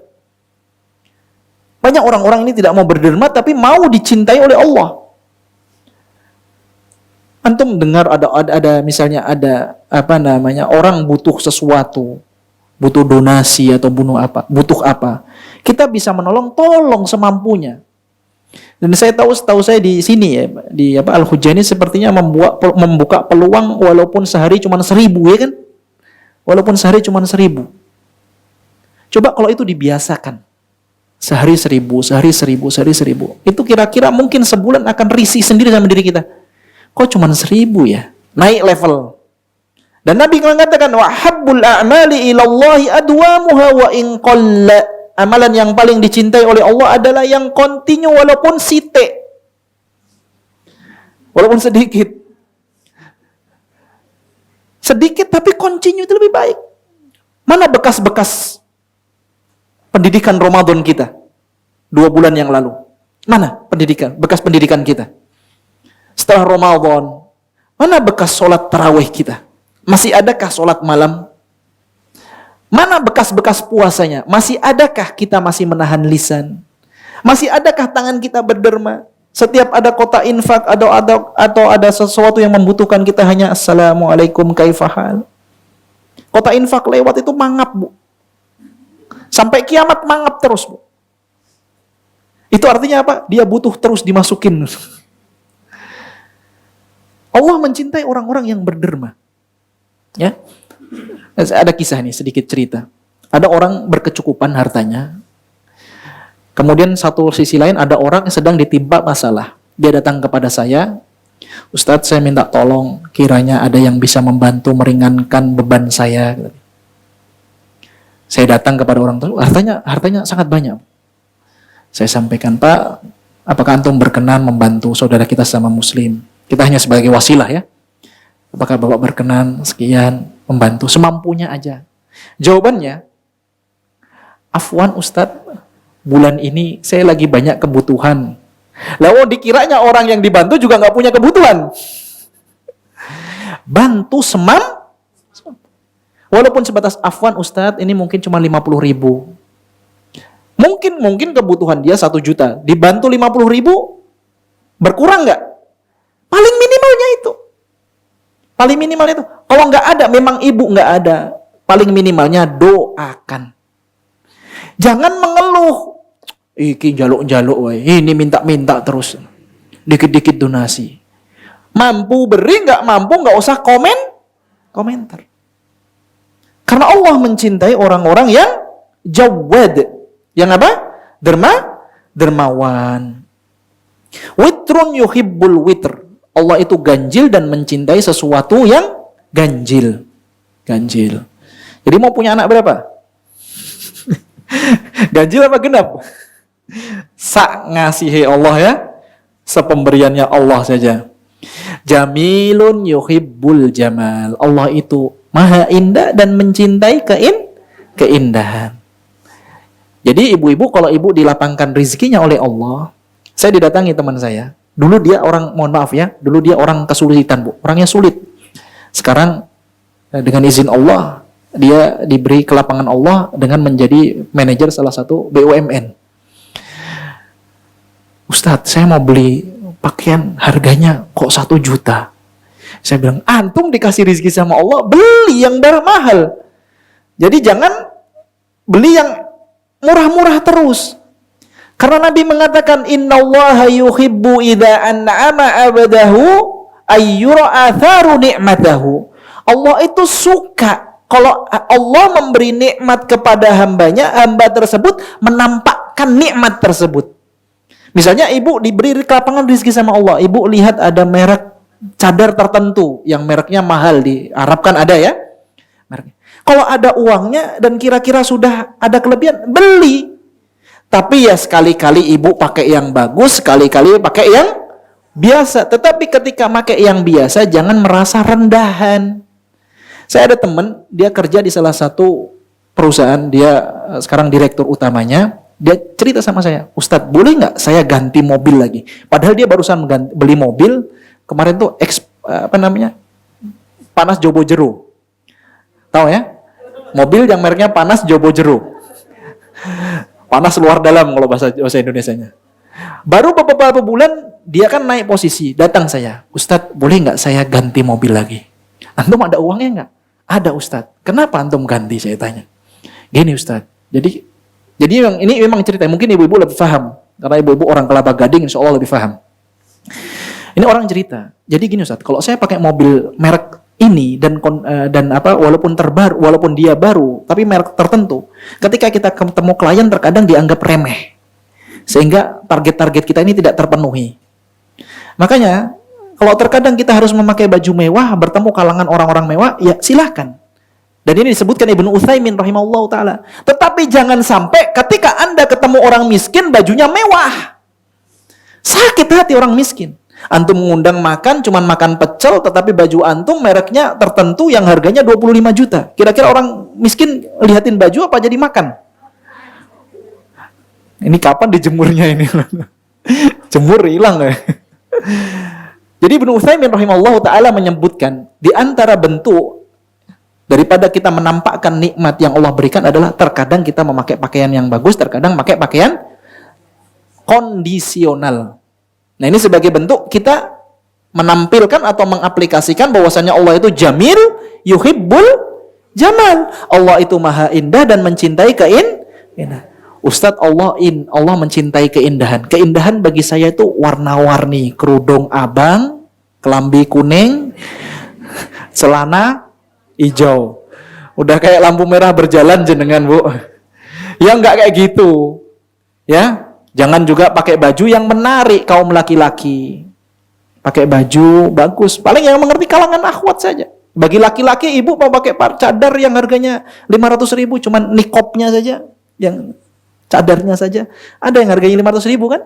Banyak orang-orang ini tidak mau berderma tapi mau dicintai oleh Allah. Antum dengar ada misalnya ada orang butuh sesuatu, butuh donasi atau butuh apa. Kita bisa menolong, tolong semampunya. Dan setahu saya di sini ya, di Al-Hujaini sepertinya membuka peluang walaupun sehari cuma 1.000 ya kan? Walaupun sehari cuma 1.000. Coba kalau itu dibiasakan. Sehari 1.000. Itu kira-kira mungkin sebulan akan risih sendiri sama diri kita. Kok cuma 1.000 ya? Naik level. Dan Nabi mengatakan, wa habbul a'mali ilallahi adwamuha wa in qalla. Amalan yang paling dicintai oleh Allah adalah yang kontinu walaupun sithik. Walaupun sedikit. Sedikit tapi kontinu itu lebih baik. Mana bekas-bekas pendidikan Ramadan kita 2 bulan yang lalu? Mana bekas pendidikan kita? Setelah Ramadan, mana bekas sholat tarawih kita? Masih adakah sholat malam? Mana bekas-bekas puasanya? Masih adakah kita masih menahan lisan? Masih adakah tangan kita berderma? Setiap ada kota infak atau ada sesuatu yang membutuhkan kita hanya assalamualaikum kaifahal. Kota infak lewat itu mangap, Bu. Sampai kiamat mangap terus, Bu. Itu artinya apa? Dia butuh terus dimasukin. Allah mencintai orang-orang yang berderma. Ya. Ada kisah nih, sedikit cerita. Ada orang berkecukupan hartanya. Kemudian satu sisi lain ada orang yang sedang ditimpa masalah. Dia datang kepada saya, Ustadz, saya minta tolong, kiranya ada yang bisa membantu meringankan beban saya. Saya datang kepada orang tersebut, hartanya sangat banyak. Saya sampaikan, Pak, apakah antum berkenan membantu saudara kita sama muslim? Kita hanya sebagai wasilah ya. Apakah Bapak berkenan sekian membantu semampunya aja? Jawabannya, afwan Ustadz, bulan ini saya lagi banyak kebutuhan. Lalu dikiranya orang yang dibantu juga nggak punya kebutuhan. Bantu walaupun sebatas afwan Ustadz, ini mungkin cuma 50.000. Mungkin kebutuhan dia 1 juta. Dibantu 50.000, berkurang nggak? Paling minimalnya itu. Kalau nggak ada, memang ibu nggak ada. Paling minimalnya doakan. Jangan mengeluh. Iki jaluk-jaluk, ini minta-minta terus. Dikit-dikit donasi. Mampu beri, nggak mampu nggak usah komentar. Karena Allah mencintai orang-orang yang jawad. Yang apa? Dermawan. Witrun yuhibbul witr. Allah itu ganjil dan mencintai sesuatu yang ganjil. Ganjil. Jadi mau punya anak berapa? Ganjil apa genap? Sak ngasihi Allah ya. Sepemberiannya Allah saja. Jamilun yuhibbul jamal. Allah itu maha indah dan mencintai keindahan. Jadi ibu-ibu, kalau ibu dilapangkan rezekinya oleh Allah, saya didatangi teman saya. Dulu dia orang, mohon maaf ya, dulu dia orang kesulitan, Bu. Orangnya sulit. Sekarang dengan izin Allah, dia diberi kelapangan Allah dengan menjadi manajer salah satu BUMN. Ustadz, saya mau beli pakaian harganya kok 1 juta. Saya bilang, antum dikasih rezeki sama Allah, beli yang mahal. Jadi jangan beli yang murah-murah terus. Karena Nabi mengatakan, innallaha yuhibbu idza an'ama abadahu ayyura atharu ni'matahu. Allah itu suka kalau Allah memberi nikmat kepada hambanya, hamba tersebut menampakkan nikmat tersebut. Misalnya ibu diberi kelapangan rezeki sama Allah, ibu lihat ada merek cadar tertentu yang mereknya mahal, di Arab kan ada ya mereknya. Kalau ada uangnya dan kira-kira sudah ada kelebihan, beli. Tapi ya sekali-kali ibu pakai yang bagus, sekali-kali pakai yang biasa. Tetapi ketika pakai yang biasa, jangan merasa rendahan. Saya ada teman, dia kerja di salah satu perusahaan, dia sekarang direktur utamanya. Dia cerita sama saya, Ustadz, boleh nggak saya ganti mobil lagi? Padahal dia barusan beli mobil, kemarin tuh Panas Jobo Jero. Tahu ya? Mobil yang mereknya Panas Jobo Jero. Panas luar dalam kalau bahasa Indonesianya. Baru beberapa bulan dia kan naik posisi, datang saya, Ustadz, boleh nggak saya ganti mobil lagi? Antum ada uangnya nggak? Ada Ustadz. Kenapa antum ganti, saya tanya. Gini Ustadz, jadi yang ini memang cerita, mungkin ibu-ibu lebih paham, karena ibu-ibu orang Kelapa Gading, insya Allah lebih paham. Ini orang cerita. Jadi gini Ustadz, kalau saya pakai mobil merek ini dan walaupun terbaru, walaupun dia baru, tapi merek tertentu, ketika kita ketemu klien terkadang dianggap remeh, sehingga target-target kita ini tidak terpenuhi. Makanya kalau terkadang kita harus memakai baju mewah, bertemu kalangan orang-orang mewah, ya silahkan. Dan ini disebutkan Ibnu Utsaimin rahimahullah ta'ala. Tetapi jangan sampai ketika Anda ketemu orang miskin, bajunya mewah. Sakit hati orang miskin. Antum mengundang makan, cuman makan pecel, tetapi baju antum mereknya tertentu yang harganya 25 juta. Kira-kira orang miskin lihatin baju apa jadi makan? Ini kapan dijemurnya ini? Jemur hilang ya. Jadi Ibnu Utsaimin rahimahullah ta'ala menyebutkan, di antara bentuk daripada kita menampakkan nikmat yang Allah berikan adalah terkadang kita memakai pakaian yang bagus, terkadang memakai pakaian kondisional. Nah ini sebagai bentuk kita menampilkan atau mengaplikasikan bahwasanya Allah itu jamil, yuhibbul jamal. Allah itu maha indah dan mencintai keindahan. Ustadz, Allah mencintai keindahan. Keindahan bagi saya itu warna-warni, kerudung abang, kelambi kuning, celana hijau. Udah kayak lampu merah berjalan jenengan, Bu. Ya enggak kayak gitu. Ya. Jangan juga pakai baju yang menarik kaum laki-laki. Pakai baju bagus. Paling yang mengerti kalangan akhwat saja. Bagi laki-laki, ibu mau pakai cadar yang harganya 500.000, cuman nikopnya saja, yang cadarnya saja. Ada yang harganya 500.000 kan?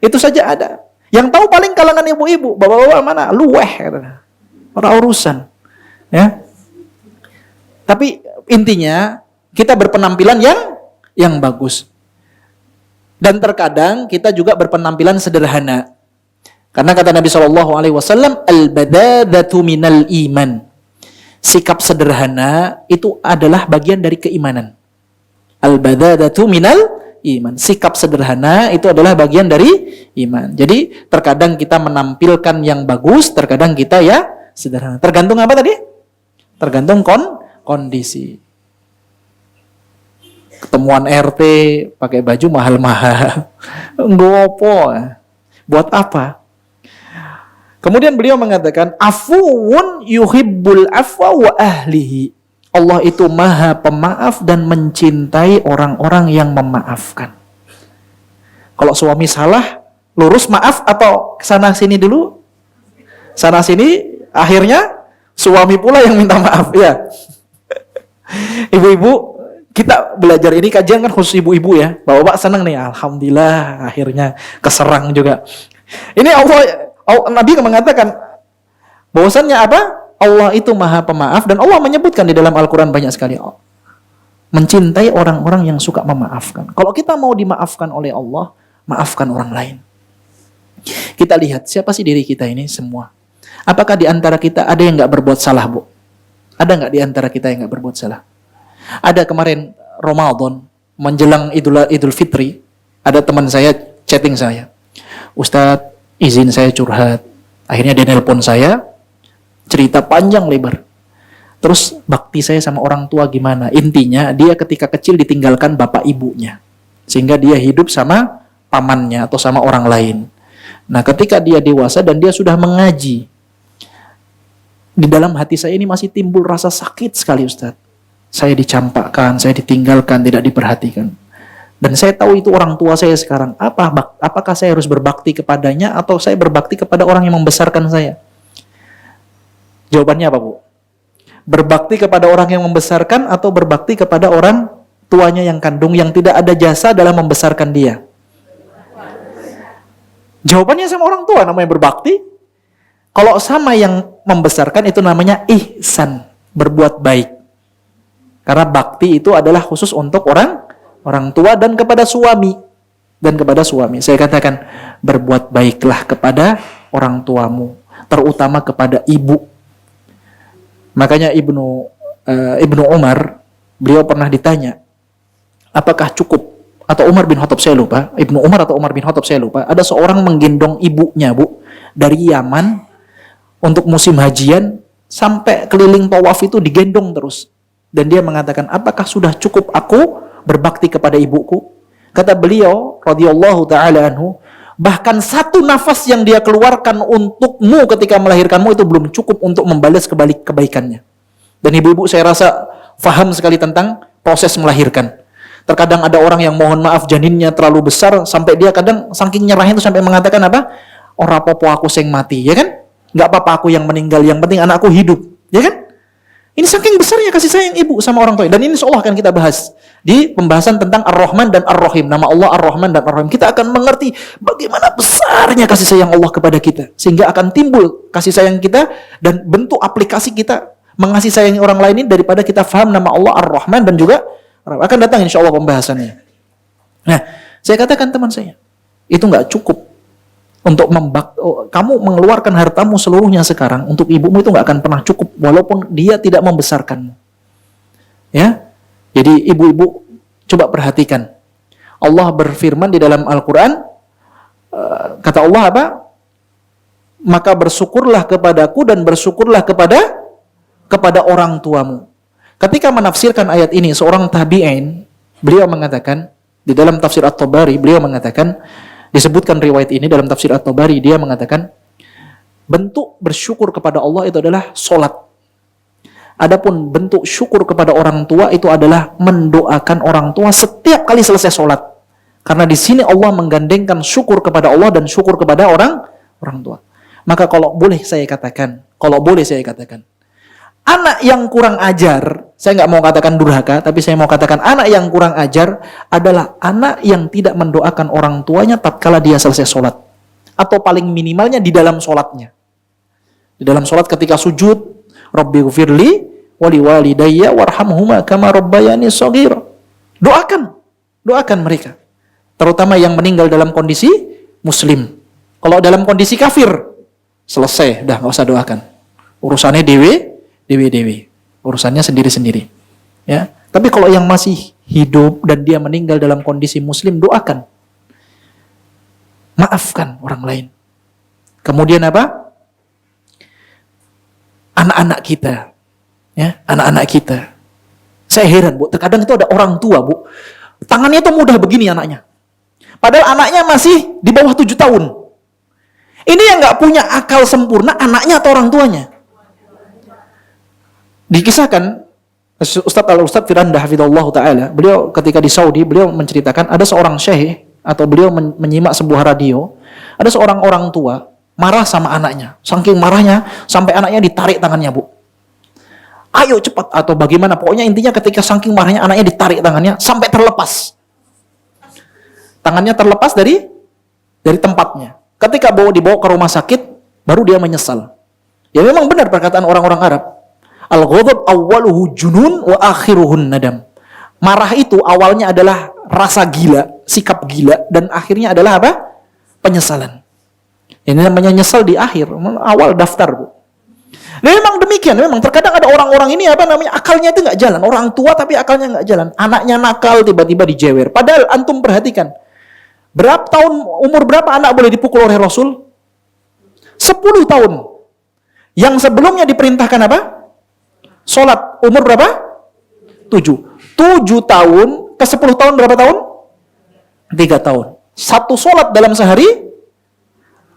Itu saja ada. Yang tahu paling kalangan ibu-ibu. Bapak-bapak mana? Luweh. Orang urusan. Ya. Tapi intinya kita berpenampilan yang bagus. Dan terkadang kita juga berpenampilan sederhana. Karena kata Nabi SAW, al-badadatu minal iman. Sikap sederhana itu adalah bagian dari keimanan. Al-badadatu minal iman. Sikap sederhana itu adalah bagian dari iman. Jadi terkadang kita menampilkan yang bagus, terkadang kita ya sederhana. Tergantung apa tadi? Tergantung kondisi. Ketemuan RT pakai baju mahal-mahal. Ngopo? Buat apa? Kemudian beliau mengatakan, afuwun yuhibbul afwa wa ahlihi. Allah itu maha pemaaf dan mencintai orang-orang yang memaafkan. Kalau suami salah, lurus maaf atau sana sini dulu? Sana sini, akhirnya suami pula yang minta maaf, ya. Ibu-ibu, kita belajar ini kajian kan khusus ibu-ibu ya. Bapak senang nih, alhamdulillah akhirnya keserang juga. Ini Nabi mengatakan bahwasannya apa? Allah itu maha pemaaf dan Allah menyebutkan di dalam Al-Quran banyak sekali mencintai orang-orang yang suka memaafkan. Kalau kita mau dimaafkan oleh Allah, maafkan orang lain. Kita lihat siapa sih diri kita ini semua. Apakah di antara kita ada yang nggak berbuat salah, Bu? Ada nggak di antara kita yang nggak berbuat salah? Ada kemarin Ramadan menjelang Idul Fitri, ada teman saya chatting saya, Ustadz izin saya curhat. Akhirnya dia nelpon saya, cerita panjang lebar. Terus bakti saya sama orang tua gimana? Intinya dia ketika kecil ditinggalkan bapak ibunya. Sehingga dia hidup sama pamannya atau sama orang lain. Nah ketika dia dewasa dan dia sudah mengaji, di dalam hati saya ini masih timbul rasa sakit sekali Ustaz. Saya dicampakkan, saya ditinggalkan, tidak diperhatikan. Dan saya tahu itu orang tua saya sekarang. Apakah saya harus berbakti kepadanya atau saya berbakti kepada orang yang membesarkan saya? Jawabannya apa, Bu? Berbakti kepada orang yang membesarkan atau berbakti kepada orang tuanya yang kandung yang tidak ada jasa dalam membesarkan dia? Jawabannya sama orang tua namanya berbakti. Kalau sama yang membesarkan itu namanya ihsan, berbuat baik. Karena bakti itu adalah khusus untuk orang tua dan kepada suami. Saya katakan berbuat baiklah kepada orang tuamu, terutama kepada ibu. Makanya Ibnu Umar, beliau pernah ditanya, apakah cukup, atau Umar bin Khattab saya lupa, Ibnu Umar atau Umar bin Khattab saya lupa, ada seorang menggendong ibunya, Bu, dari Yaman untuk musim hajian sampai keliling tawaf itu digendong terus. Dan dia mengatakan, apakah sudah cukup aku berbakti kepada ibuku? Kata beliau radhiyallahu taala anhu, bahkan satu nafas yang dia keluarkan untukmu ketika melahirkanmu itu belum cukup untuk membalas kebaikannya. Dan ibu-ibu saya rasa faham sekali tentang proses melahirkan. Terkadang ada orang yang mohon maaf janinnya terlalu besar sampai dia kadang saking nyerahnya itu sampai mengatakan apa? Ora apa-apa aku sing mati, ya kan? Enggak apa-apa aku yang meninggal, yang penting anakku hidup, ya kan? Ini saking besarnya kasih sayang ibu sama orang tua. Dan ini insya Allah akan kita bahas di pembahasan tentang Ar-Rahman dan Ar-Rahim. Nama Allah Ar-Rahman dan Ar-Rahim. Kita akan mengerti bagaimana besarnya kasih sayang Allah kepada kita. Sehingga akan timbul kasih sayang kita dan bentuk aplikasi kita mengasihi sayangi orang lain ini daripada kita faham nama Allah Ar-Rahman dan juga akan datang insya Allah pembahasannya. Nah, saya katakan teman saya, itu nggak cukup. Kamu mengeluarkan hartamu seluruhnya sekarang untuk ibumu itu nggak akan pernah cukup walaupun dia tidak membesarkanmu. Ya, jadi ibu-ibu coba perhatikan. Allah berfirman di dalam Al-Quran, kata Allah apa? Maka bersyukurlah kepadaku dan bersyukurlah kepada orang tuamu. Ketika menafsirkan ayat ini seorang tabi'in, beliau mengatakan di dalam tafsir At-Tabari, beliau mengatakan, disebutkan riwayat ini dalam tafsir At-Tabari, dia mengatakan bentuk bersyukur kepada Allah itu adalah solat. Adapun bentuk syukur kepada orang tua itu adalah mendoakan orang tua setiap kali selesai solat. Karena di sini Allah menggandengkan syukur kepada Allah dan syukur kepada orang tua. Maka kalau boleh saya katakan, anak yang kurang ajar, saya nggak mau katakan durhaka, tapi saya mau katakan anak yang kurang ajar adalah anak yang tidak mendoakan orang tuanya tatkala dia selesai sholat. Atau paling minimalnya di dalam sholatnya. Di dalam sholat ketika sujud, Rabbighfirli wali walidayya warhamhuma kama rabbayani shaghira. Doakan mereka. Terutama yang meninggal dalam kondisi muslim. Kalau dalam kondisi kafir, selesai, dah nggak usah doakan. Urusannya dewe. Urusannya sendiri-sendiri. Ya. Tapi kalau yang masih hidup dan dia meninggal dalam kondisi muslim, doakan. Maafkan orang lain. Kemudian apa? Anak-anak kita. Ya, anak-anak kita. Saya heran, Bu. Terkadang itu ada orang tua, Bu. Tangannya tuh mudah begini anaknya. Padahal anaknya masih di bawah 7 tahun. Ini yang nggak punya akal sempurna, anaknya atau orang tuanya? Dikisahkan Ustadz Firanda hafizallahu taala, beliau ketika di Saudi, beliau menceritakan ada seorang syekh atau beliau menyimak sebuah radio, ada seorang orang tua marah sama anaknya. Saking marahnya sampai anaknya ditarik tangannya, Bu. Ayo cepat atau bagaimana? Pokoknya intinya ketika saking marahnya anaknya ditarik tangannya sampai terlepas. Tangannya terlepas dari tempatnya. Ketika dibawa ke rumah sakit, baru dia menyesal. Ya memang benar perkataan orang-orang Arab. Al-ghadab awwaluhu junun wa akhiruhun nadam. Marah itu awalnya adalah rasa gila, sikap gila, dan akhirnya adalah apa? Penyesalan. Ini namanya nyesal di akhir, awal daftar, Bu. Nah, memang demikian, memang terkadang ada orang-orang ini akalnya itu nggak jalan, orang tua tapi akalnya nggak jalan, anaknya nakal tiba-tiba dijewer. Padahal antum perhatikan, umur berapa anak boleh dipukul oleh Rasul? 10 tahun. Yang sebelumnya diperintahkan apa? Sholat. Umur berapa? 7 tahun ke 10 tahun berapa tahun? 3 tahun. Satu sholat dalam sehari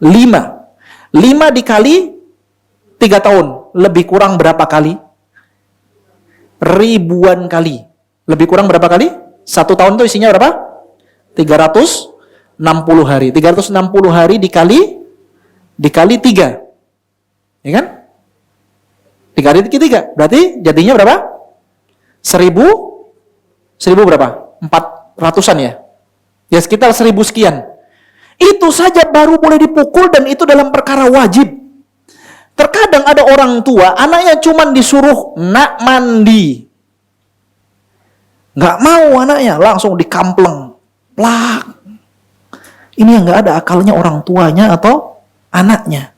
5 dikali 3 tahun. Lebih kurang berapa kali? Ribuan kali. Lebih kurang berapa kali? 1 tahun itu isinya berapa? 360 hari. 360 hari dikali 3. Ya kan? Dikali 3. Berarti jadinya berapa? 1000 berapa? 400-an ya? Ya sekitar 1000 sekian. Itu saja baru boleh dipukul dan itu dalam perkara wajib. Terkadang ada orang tua, anaknya cuma disuruh nak mandi. Nggak mau anaknya, langsung dikampleng. Plak. Ini yang nggak ada akalnya orang tuanya atau anaknya.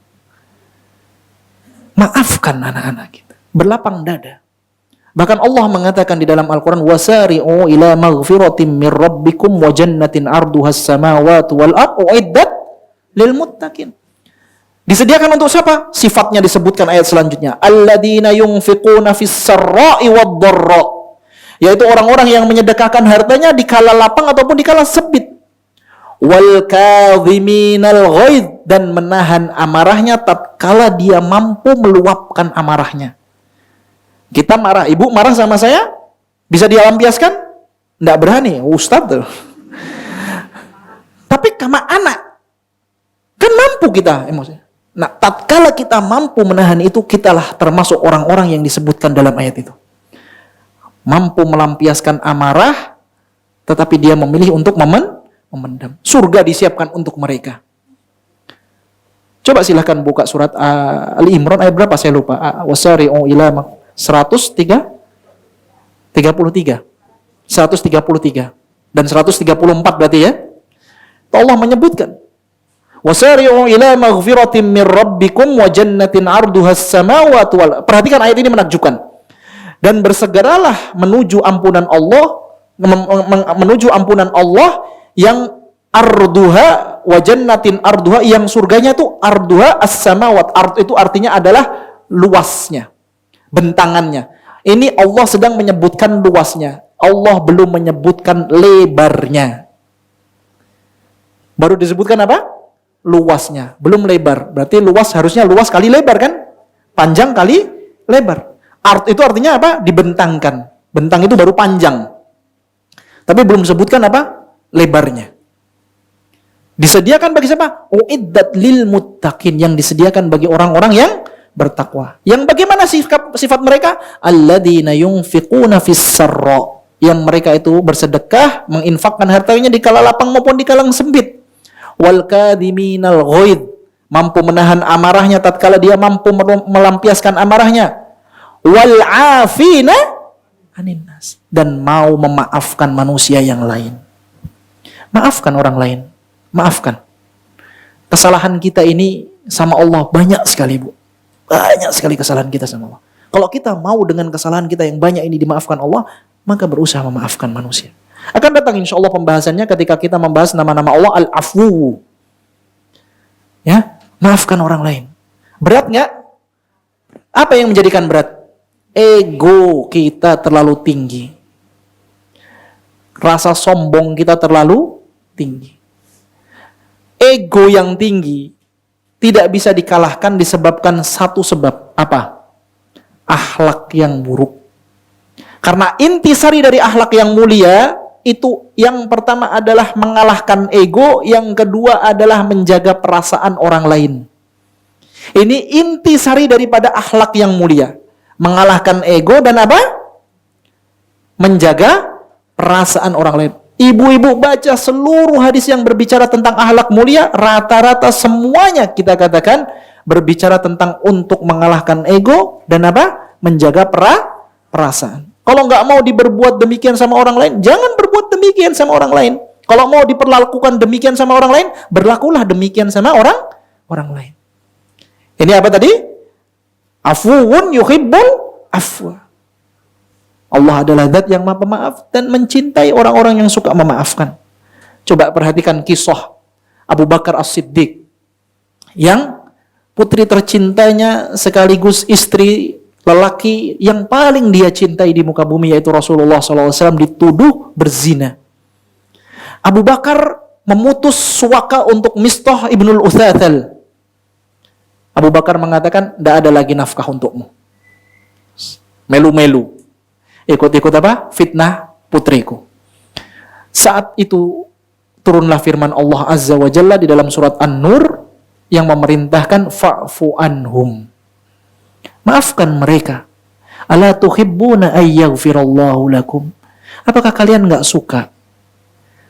Maafkan anak-anak kita. Berlapang dada. Bahkan Allah mengatakan di dalam Al-Quran, wasari'u ila maghfiratin min rabbikum wa jannatin arduhas samawati wal ard uiddat lil muttaqin. Disediakan untuk siapa? Sifatnya disebutkan ayat selanjutnya. Alladzina yunfiquna fis sarra'i wad dharra. Yaitu orang-orang yang menyedekahkan hartanya di kala lapang ataupun di kala sempit. Wal kadhiminal ghaidh, dan menahan amarahnya tatkala dia mampu meluapkan amarahnya. Kita marah, ibu marah sama saya, bisa dia lampiaskan? Nggak berani, Ustadz tuh. Tapi sama anak, kan mampu kita emosi. Nah, tatkala kita mampu menahan itu, kitalah termasuk orang-orang yang disebutkan dalam ayat itu. Mampu melampiaskan amarah, tetapi dia memilih untuk memendam. Surga disiapkan untuk mereka. Coba silahkan buka surat Ali Imran ayat berapa saya lupa. Wasari'u ila 133 dan 134 berarti ya. Allah menyebutkan wasari'u ila maghfiratin min rabbikum wa jannatin 'arduhas samawati wal. Perhatikan ayat ini menakjubkan. Dan bersegeralah menuju ampunan Allah yang arduha wa jannatin arduha, yang surganya itu arduha as-samawat. Ard itu artinya adalah luasnya, bentangannya. Ini Allah sedang menyebutkan luasnya. Allah belum menyebutkan lebarnya. Baru disebutkan apa? Luasnya, belum lebar. Berarti luas harusnya luas kali lebar kan? Panjang kali lebar. Ard itu artinya apa? Dibentangkan. Bentang itu baru panjang. Tapi belum disebutkan apa? Lebarnya. Disediakan bagi siapa? Uiddat lil muttaqin, yang disediakan bagi orang-orang yang bertakwa. Yang bagaimana sifat mereka? Alladzina yunfiquna fis sarra, yang mereka itu bersedekah, menginfakkan hartanya di kala lapang maupun di kala sempit. Wal kadhiminal ghaidh, mampu menahan amarahnya tatkala dia mampu melampiaskan amarahnya. Wal afina anin nas, dan mau memaafkan manusia yang lain. Maafkan orang lain. Maafkan. Kesalahan kita ini sama Allah banyak sekali, Bu. Banyak sekali kesalahan kita sama Allah. Kalau kita mau dengan kesalahan kita yang banyak ini dimaafkan Allah, maka berusaha memaafkan manusia. Akan datang insya Allah pembahasannya ketika kita membahas nama-nama Allah Al-Afu. Ya, maafkan orang lain. Berat nggak? Apa yang menjadikan berat? Ego kita terlalu tinggi. Rasa sombong kita terlalu tinggi. Ego yang tinggi tidak bisa dikalahkan disebabkan satu sebab. Apa? Akhlak yang buruk. Karena intisari dari akhlak yang mulia itu yang pertama adalah mengalahkan ego, yang kedua adalah menjaga perasaan orang lain. Ini intisari daripada akhlak yang mulia. Mengalahkan ego dan apa? Menjaga perasaan orang lain. Ibu-ibu baca seluruh hadis yang berbicara tentang akhlak mulia, rata-rata semuanya kita katakan berbicara tentang untuk mengalahkan ego dan apa? Menjaga perasaan. Kalau nggak mau diberbuat demikian sama orang lain, jangan berbuat demikian sama orang lain. Kalau mau diperlakukan demikian sama orang lain, berlakulah demikian sama orang lain. Ini apa tadi? Afuwun yuhibbul afwa. Allah adalah zat yang maha pemaaf dan mencintai orang-orang yang suka memaafkan. Coba perhatikan kisah Abu Bakar As-Siddiq yang putri tercintanya sekaligus istri lelaki yang paling dia cintai di muka bumi, yaitu Rasulullah SAW, dituduh berzina. Abu Bakar memutus suaka untuk Mistah ibnul Uthathal. Abu Bakar mengatakan, tidak ada lagi nafkah untukmu. Melu-melu. Ikut-ikut apa? Fitnah putriku. Saat itu turunlah firman Allah Azza wa Jalla di dalam surat An-Nur yang memerintahkan fa'fu anhum. Maafkan mereka. Ala tuhibbuna ayyaghfirallahu lakum. Apakah kalian enggak suka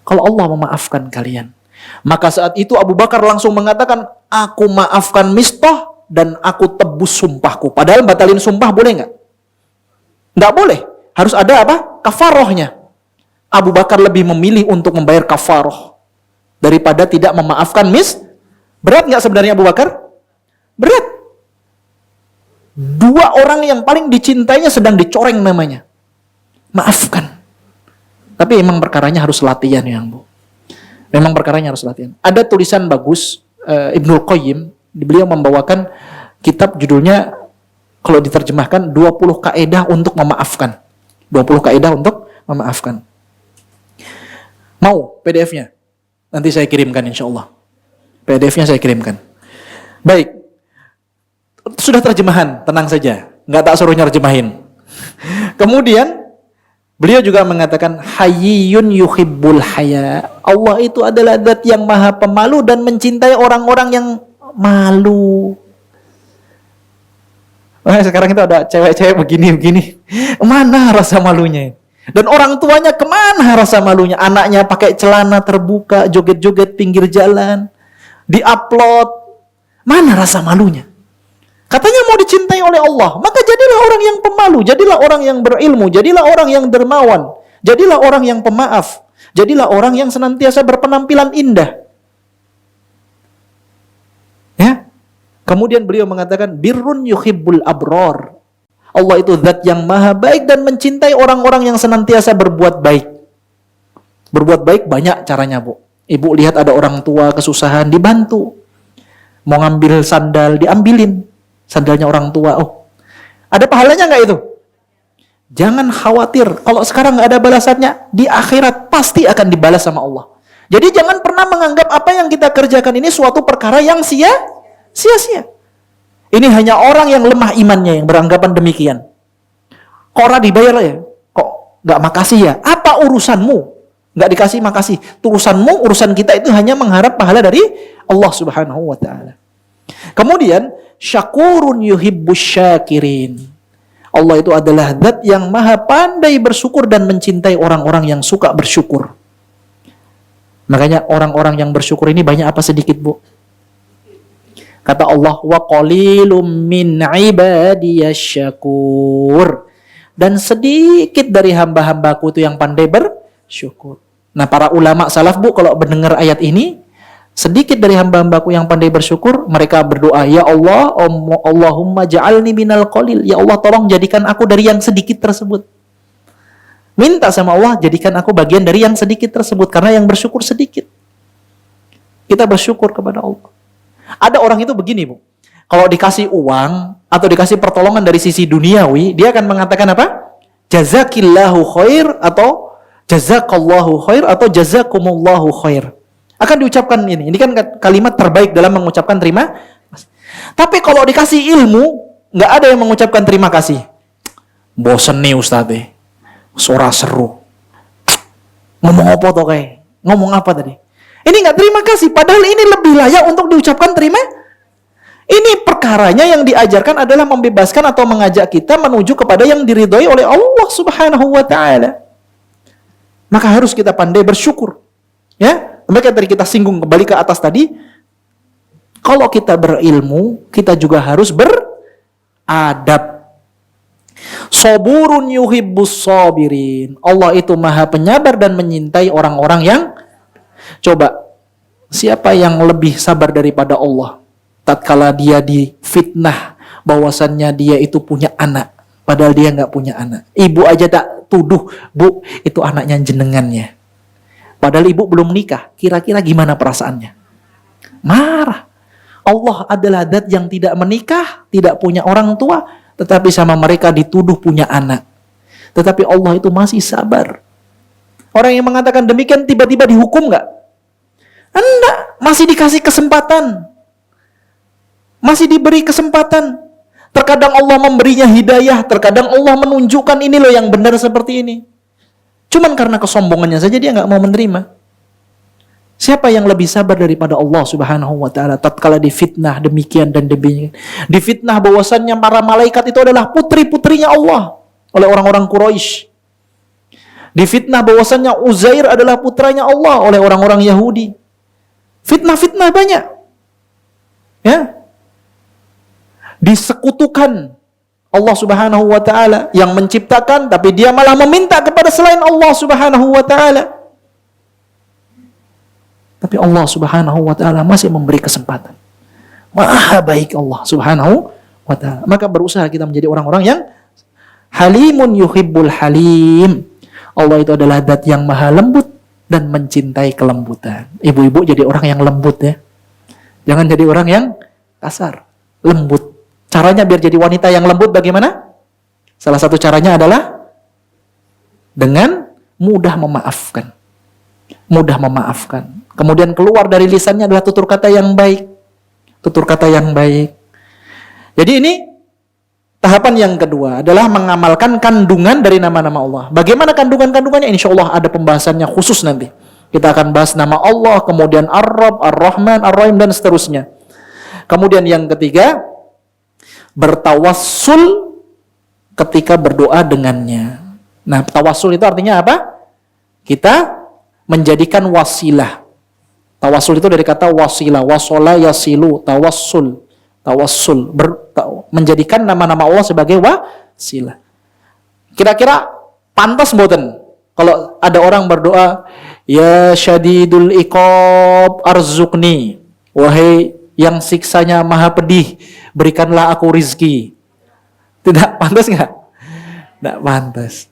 kalau Allah memaafkan kalian? Maka saat itu Abu Bakar langsung mengatakan, aku maafkan Mistah dan aku tebus sumpahku. Padahal batalin sumpah boleh enggak? Enggak boleh. Harus ada apa? Kafarohnya. Abu Bakar lebih memilih untuk membayar kafaroh daripada tidak memaafkan Berat enggak sebenarnya Abu Bakar? Berat. Dua orang yang paling dicintainya sedang dicoreng namanya. Maafkan. Tapi memang perkaranya harus latihan ya, Bu. Memang perkaranya harus latihan. Ada tulisan bagus Ibnul Qayyim, beliau membawakan kitab judulnya, kalau diterjemahkan 20 kaidah untuk memaafkan. 20 kaidah untuk memaafkan. Mau PDF-nya? Nanti saya kirimkan insyaallah. PDF-nya saya kirimkan. Baik. Sudah terjemahan, tenang saja. Nggak tak suruh nerjemahin. Kemudian, beliau juga mengatakan, hayyun yuhibbul haya. Allah itu adalah zat yang maha pemalu dan mencintai orang-orang yang malu. Sekarang itu ada cewek-cewek begini-begini. Mana rasa malunya? Dan orang tuanya kemana rasa malunya? Anaknya pakai celana terbuka, joget-joget pinggir jalan. Di-upload. Mana rasa malunya? Katanya mau dicintai oleh Allah, maka jadilah orang yang pemalu, jadilah orang yang berilmu, jadilah orang yang dermawan, jadilah orang yang pemaaf, jadilah orang yang senantiasa berpenampilan indah. Ya. Kemudian beliau mengatakan, birrun yuhibbul abror. Allah itu zat yang maha baik dan mencintai orang-orang yang senantiasa berbuat baik. Berbuat baik banyak caranya, Bu. Ibu lihat ada orang tua kesusahan, dibantu. Mau ngambil sandal, diambilin. Sandalnya orang tua. Oh, ada pahalanya nggak itu? Jangan khawatir. Kalau sekarang nggak ada balasannya, di akhirat pasti akan dibalas sama Allah. Jadi jangan pernah menganggap apa yang kita kerjakan ini suatu perkara yang sia-sia. Ini hanya orang yang lemah imannya yang beranggapan demikian. Kok ora dibayar ya? Kok nggak makasih ya? Apa urusanmu? Nggak dikasih makasih. Urusanmu, urusan kita itu hanya mengharap pahala dari Allah Subhanahu wa Ta'ala. Kemudian syakurun yuhibbus syakirin. Allah itu adalah zat yang maha pandai bersyukur dan mencintai orang-orang yang suka bersyukur. Makanya orang-orang yang bersyukur ini banyak apa sedikit, Bu? Kata Allah, wa qalilum min ibadiyasy syakur. Dan sedikit dari hamba-hambaku itu yang pandai bersyukur. Nah, para ulama salaf, Bu, kalau mendengar ayat ini, sedikit dari hamba-hambaku yang pandai bersyukur, mereka berdoa, ya Allah, Allahumma ja'alni minal qalil. Ya Allah, tolong jadikan aku dari yang sedikit tersebut. Minta sama Allah, jadikan aku bagian dari yang sedikit tersebut. Karena yang bersyukur sedikit. Kita bersyukur kepada Allah. Ada orang itu begini, Bu. Kalau dikasih uang, atau dikasih pertolongan dari sisi duniawi, dia akan mengatakan apa? Jazakillahu khair, atau jazakallahu khair, atau jazakumullahu khair. Akan diucapkan ini. Ini kan kalimat terbaik dalam mengucapkan terima kasih. Tapi kalau dikasih ilmu, nggak ada yang mengucapkan terima kasih. Bosen nih Ustadz. Suara seru. Ngomong apa toh kayak? Ngomong apa tadi? Ini nggak terima kasih, padahal ini lebih layak untuk diucapkan terima. Ini perkaranya yang diajarkan adalah membebaskan atau mengajak kita menuju kepada yang diridhoi oleh Allah Subhanahu wa taala. Maka harus kita pandai bersyukur. Ya, maka tadi kita singgung kembali ke atas tadi, kalau kita berilmu, kita juga harus beradab. Saburun yuhibbus sabirin. Allah itu maha penyabar dan menyintai orang-orang yang, coba, siapa yang lebih sabar daripada Allah? Tatkala dia difitnah bahwasannya dia itu punya anak, padahal dia nggak punya anak. Ibu aja tak tuduh, bu, itu anaknya jenengannya. Padahal ibu belum nikah. Kira-kira gimana perasaannya? Marah. Allah adalah zat yang tidak menikah, tidak punya orang tua, tetapi sama mereka dituduh punya anak. Tetapi Allah itu masih sabar. Orang yang mengatakan demikian tiba-tiba dihukum nggak? Enggak, masih dikasih kesempatan. Masih diberi kesempatan. Terkadang Allah memberinya hidayah, terkadang Allah menunjukkan ini loh yang benar seperti ini. Cuman karena kesombongannya saja dia nggak mau menerima. Siapa yang lebih sabar daripada Allah Subhanahu wa taala tatkala difitnah demikian dan demikian. Difitnah bahwasannya para malaikat itu adalah putri-putrinya Allah oleh orang-orang Quraisy. Difitnah bahwasannya Uzair adalah putranya Allah oleh orang-orang Yahudi. Fitnah-fitnah banyak. Ya. Disekutukan Allah Subhanahu wa taala yang menciptakan, tapi dia malah meminta kepada selain Allah Subhanahu wa taala. Tapi Allah Subhanahu wa taala masih memberi kesempatan. Maha baik Allah Subhanahu wa taala. Maka berusaha kita menjadi orang-orang yang halimun yuhibbul halim. Allah itu adalah zat yang maha lembut dan mencintai kelembutan. Ibu-ibu jadi orang yang lembut ya. Jangan jadi orang yang kasar, lembut. Caranya biar jadi wanita yang lembut bagaimana? Salah satu caranya adalah dengan mudah memaafkan. Mudah memaafkan. Kemudian keluar dari lisannya adalah tutur kata yang baik. Tutur kata yang baik. Jadi ini tahapan yang kedua adalah mengamalkan kandungan dari nama-nama Allah. Bagaimana kandungan-kandungannya? Insya Allah ada pembahasannya khusus nanti. Kita akan bahas nama Allah, kemudian Ar-Rabb, Ar-Rahman, Ar-Rahim, dan seterusnya. Kemudian yang ketiga, bertawassul ketika berdoa dengannya. Nah, tawassul itu artinya apa? Kita menjadikan wasilah. Tawassul itu dari kata wasilah, wasola yasilu, tawassul. Tawassul, menjadikan nama-nama Allah sebagai wasilah. Kira-kira pantas mboten kalau ada orang berdoa, ya syadidul iqab arzuqni, wahai yang siksanya maha pedih, berikanlah aku rizki. Tidak pantas nggak? Tidak pantas.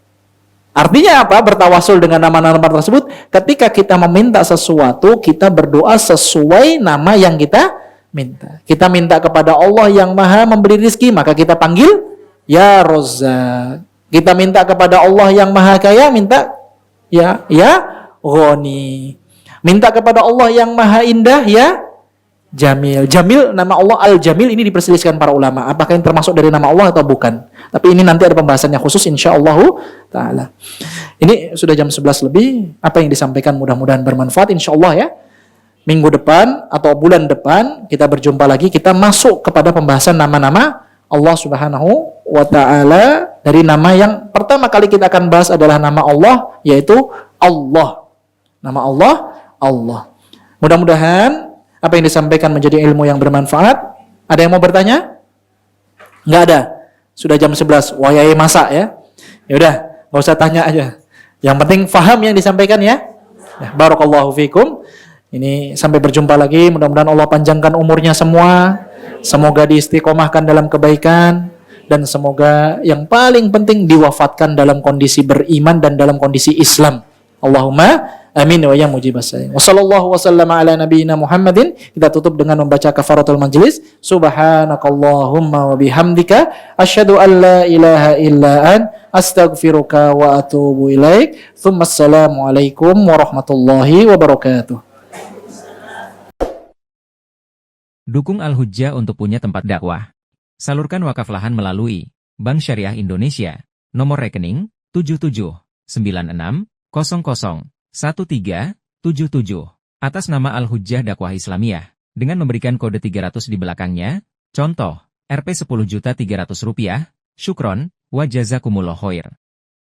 Artinya apa? Bertawasul dengan nama-nama tersebut. Ketika kita meminta sesuatu, kita berdoa sesuai nama yang kita minta. Kita minta kepada Allah yang maha memberi rizki, maka kita panggil ya Razzaq. Kita minta kepada Allah yang maha kaya, minta ya Ghani. Minta kepada Allah yang maha indah, ya Jamil. Jamil, nama Allah Al-Jamil ini diperselisihkan para ulama. Apakah ini termasuk dari nama Allah atau bukan? Tapi ini nanti ada pembahasannya khusus insyaallah ta'ala. Ini sudah jam 11 lebih. Apa yang disampaikan mudah-mudahan bermanfaat insyaallah ya. Minggu depan atau bulan depan kita berjumpa lagi. Kita masuk kepada pembahasan nama-nama Allah Subhanahu wa ta'ala. Dari nama yang pertama kali kita akan bahas adalah nama Allah, yaitu Allah. Nama Allah, Allah. Mudah-mudahan apa yang disampaikan menjadi ilmu yang bermanfaat. Ada yang mau bertanya? Nggak ada. Sudah jam 11. Wayai masak ya. Ya udah, nggak usah tanya aja. Yang penting faham yang disampaikan ya. Barakallahu fikum. Ini sampai berjumpa lagi. Mudah-mudahan Allah panjangkan umurnya semua. Semoga diistiqomahkan dalam kebaikan. Dan semoga yang paling penting diwafatkan dalam kondisi beriman dan dalam kondisi Islam. Allahumma amin wa ya mujibas salim. Wa sallallahu wasallama ala nabiyyina Muhammadin. Kita tutup dengan membaca kafaratul majlis. Subhanakallahumma wa bihamdika asyhadu an la ilaha illa an astaghfiruka wa atubu ilaik. Tsumma assalamu alaikum warahmatullahi wabarakatuh. Dukung Al-Hujjah untuk punya tempat dakwah. Salurkan wakaf lahan melalui Bank Syariah Indonesia. Nomor rekening 77 96 00 1377 atas nama Al-Hujjah Dakwah Islamiyah dengan memberikan kode 300 di belakangnya. Contoh, Rp 10.300.000, syukron, wa jazakumullah khair.